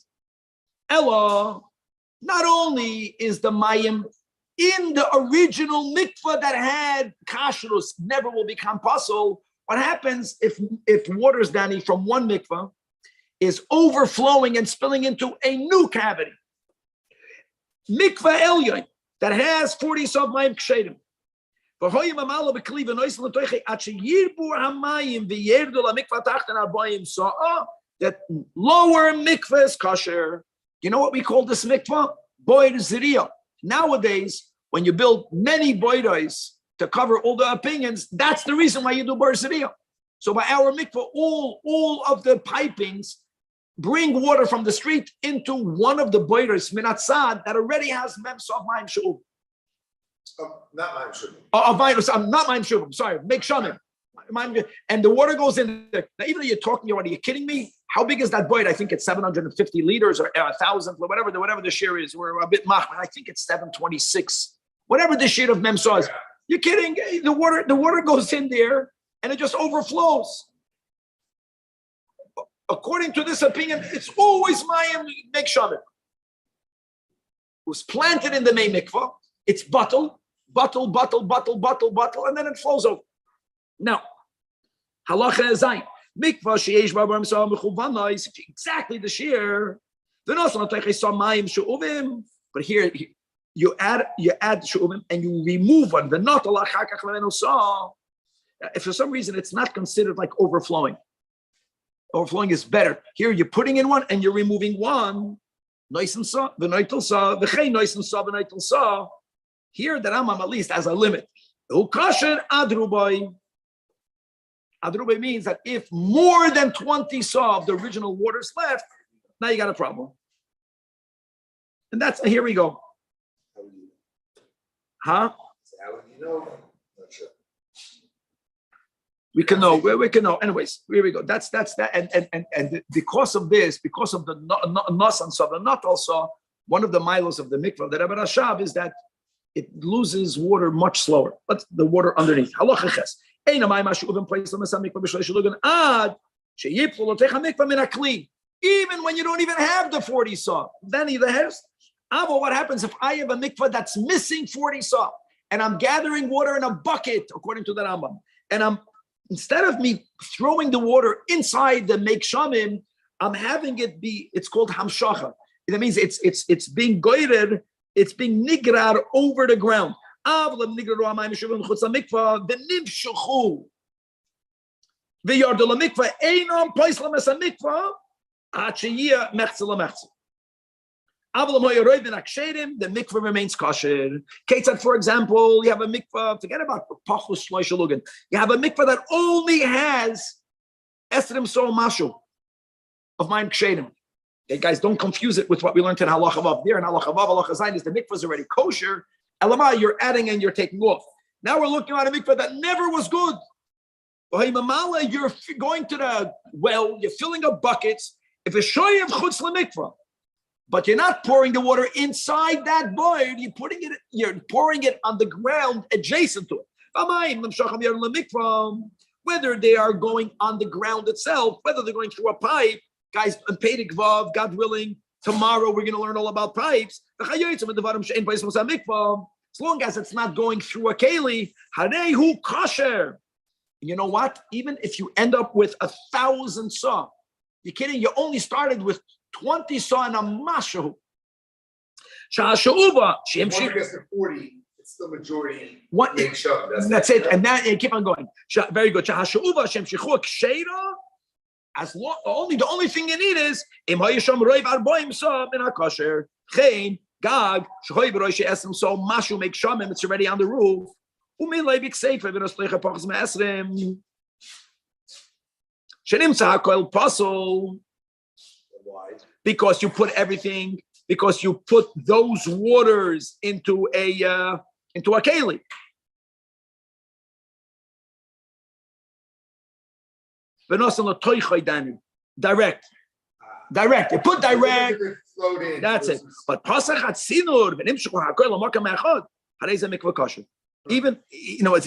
[SPEAKER 1] ella. Not only is the mayim in the original mikvah that had kashrus never will become pasul. What happens if water's, Danny, from one mikvah is overflowing and spilling into a new cavity? Mikvah elyon that has 40 sav mayim kshedim. That lower mikvah is kosher. You know what we call this mikvah? Boyd ziriya. Nowadays, when you build many boidos to cover all the opinions, that's the reason why you do boyd ziriya. So by our mikvah, all of the pipings bring water from the street into one of the boilers, minatzad, that already has mems of mayim shuvim.
[SPEAKER 2] Not mayim shuvim.
[SPEAKER 1] Not mayim shuvim. Sorry, make shamim. And the water goes in there. Now, even though you're talking already, you're kidding me? How big is that void? I think it's 750 liters or 1,000, whatever the share is. We're a bit mach. I think it's 726. Whatever the share of Memsa is. You're kidding? The water goes in there and it just overflows. According to this opinion, it's always Mayim Mekshavim. It was planted in the main mikvah. It's bottle, and then it flows over. Now, halacha zayin. Mikvah sheish b'aram sa mechuvana is exactly the shear. Then also not like I saw mayim she'uvim, but here you add she'uvim and you remove one. The not Allah chakach lemenu sa. If for some reason it's not considered like overflowing. Overflowing is better. Here you're putting in one and you're removing one. Noisim sa, v'noitel sa, v'chei noisim sa, v'noitel sa. Here the Rambam at least has a limit. Ukasher adrubai. Adrubai means that if more than 20 saw of the original water is left, now you got a problem. And that's, here we go. Huh?
[SPEAKER 2] How would you know? Not sure.
[SPEAKER 1] We can know. Anyways, here we go. That's that. And because of this, because of the nos and so, the not also, one of the milos of the mikvah, the Rabbi Rashab, is that it loses water much slower. But the water underneath. Even when you don't even have the 40 saw, then either has. What happens if I have a mikvah that's missing 40 saw and I'm gathering water in a bucket, according to the Rambam, and instead of me throwing the water inside the make shamim, I'm having it be, it's called hamshacha. That means it's being guided, it's being nigrar over the ground. Even when you don't the mikvah remains kosher. For example, you have a mikvah, forget about pachus shloishalugan. You have a mikvah that only has esrim so mashu of mine kshedim. Okay, guys, don't confuse it with what we learned in halacha vav. There in halacha vav, halacha zayin is the mikvah is already kosher. Elamai, you're adding and you're taking off. Now we're looking at a mikvah that never was good. You're going to the well, you're filling up buckets. If it's shoyev chutz lemikvah, but you're not pouring the water inside that void, you're pouring it on the ground adjacent to it. Whether they are going on the ground itself, whether they're going through a pipe, guys, on Pedig Vav, God willing, tomorrow we're going to learn all about pipes. As long as it's not going through a keli, harehu kosher. You know what? Even if you end up with 1,000 saw, you're kidding? You only started with 20 saw and a mashahu. Sha'ashu'uba,
[SPEAKER 2] Shem gets to 40, it's the majority.
[SPEAKER 1] What? That's it. And that, and keep on going. Very good. Sha'ashu'uba, Shem Shechua Ksheira. As long, the only thing you need is im hayisham roiv arboim sa min hakosher chein gag shoy beroish esem so mashu make shamim, it's already on the roof. Umin leibik seifer v'noslecha pachas me'esrim shenimtza hakol pasol.
[SPEAKER 2] Why?
[SPEAKER 1] Because you put everything. Because you put those waters into a keli. Direct. You put direct. That's it. But pasach hatzinur v'nimshuch hakoil l'makam echad harei mikvah kosher. Even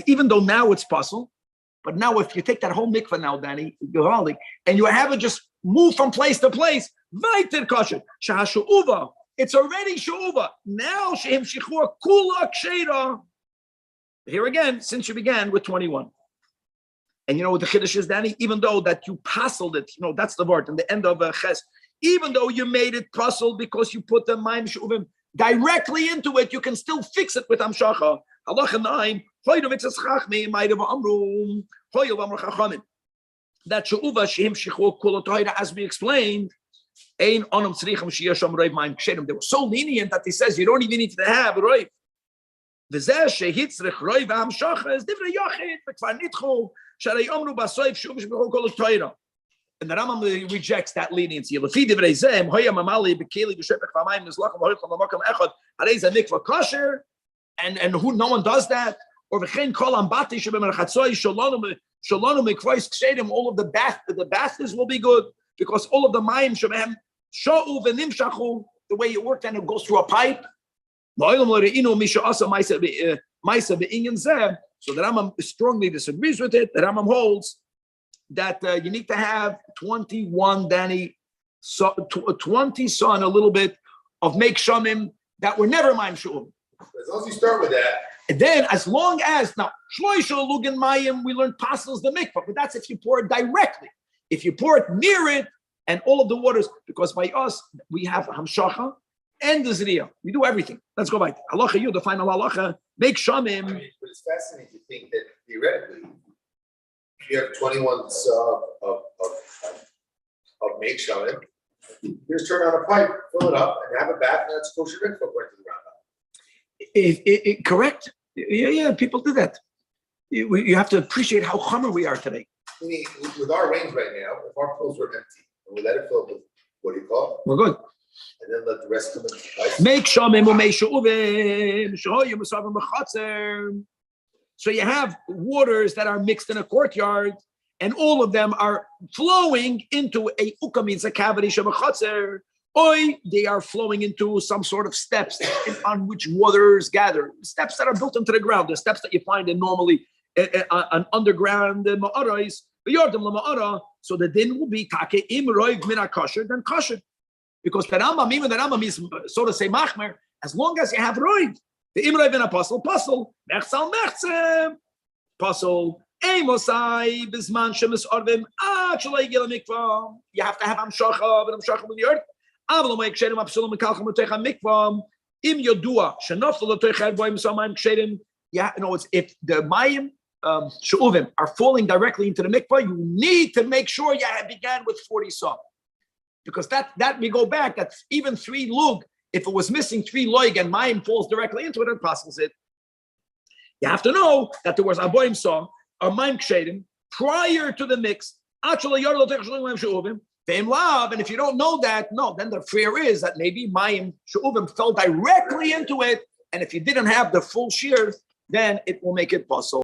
[SPEAKER 1] even though now it's possible, but now if you take that whole mikvah now, Danny, and you have it just move from place to place, vayter kosher shahashu'uva. It's already shu'uva. Now shehem shichur kula ksheira. Here again, since you began with 21. And you know what the chiddush is, Danny? Even though that you passled it, that's the word in the end of ches. Even though you made it passel because you put the mayim shuvim directly into it, you can still fix it with amshacha. Halacha 9. That shu'uva sheim shichur kula tohira, as we explained, ein onam tzricham sheyasham roiv mayim kshedim. They were so lenient that he says you don't even need to have roiv. V'zeh shehitzrich roiv amshacha is divrei yachid v'kvar nitchu. And the Rambam rejects that leniency. And who? No one does that. Or Shalom mikvos kshedim, all of the baths will be good because all of the mayim shemehem sha'u v'nimshachu, the way it worked and it goes through a pipe. So the Rambam strongly disagrees with it. The Rambam holds that you need to have 21 Danny, 20 son, a little bit of make shamim that were never mayim shu'um.
[SPEAKER 2] As long as you start with that.
[SPEAKER 1] And then, as long as now shloisha lugin mayim, we learn pasels the mikvah, but that's if you pour it directly. If you pour it near it and all of the waters, because by us we have hamshacha and the zriya, we do everything. Let's go back. Halacha, you define halacha. Make shamim.
[SPEAKER 2] But it's fascinating to think that theoretically, if you have 21 of make shamim, you just turn on a pipe, fill it up, and have a bath, and that's kosher mikvah according to the Rambam.
[SPEAKER 1] Correct. Yeah, people do that. You have to appreciate how chomer we are today.
[SPEAKER 2] Meaning, with our range right now, if our pools were empty, and we let it fill up with, what do you call it?
[SPEAKER 1] We're good.
[SPEAKER 2] And then let the rest come in.
[SPEAKER 1] Make shamim u'mei she'uvim, she'hoyu m'savim b'chatzer. So you have waters that are mixed in a courtyard, and all of them are flowing into a uka, means a cavity shebachatzer. Or they are flowing into some sort of steps on which waters gather. Steps that are built into the ground. The steps that you find in normally an underground ma'arais. So the din will be take im roiv min kosher, then kosher. Because the Rambam, even the Rambam is, so to say, machmer, as long as you have roiv. The im roiv in apostle, mechsal mechzem, apostle, emosai, bisman shemis orvim, shalai gila mikvah. You have to have amshacha, but amshacha with the earth. In other words, if the mayim she'uvim are falling directly into the mikvah, you need to make sure you began with 40 saw. Because that we go back, that's even 3 lug. If it was missing 3 loig and mayim falls directly into it, it passes it. You have to know that there was aboim saw or mayim kshedim prior to the mix. And if you don't know that, then the fear is that maybe mayim she'uvim fell directly into it, and if you didn't have the full shear, then it will make it possible.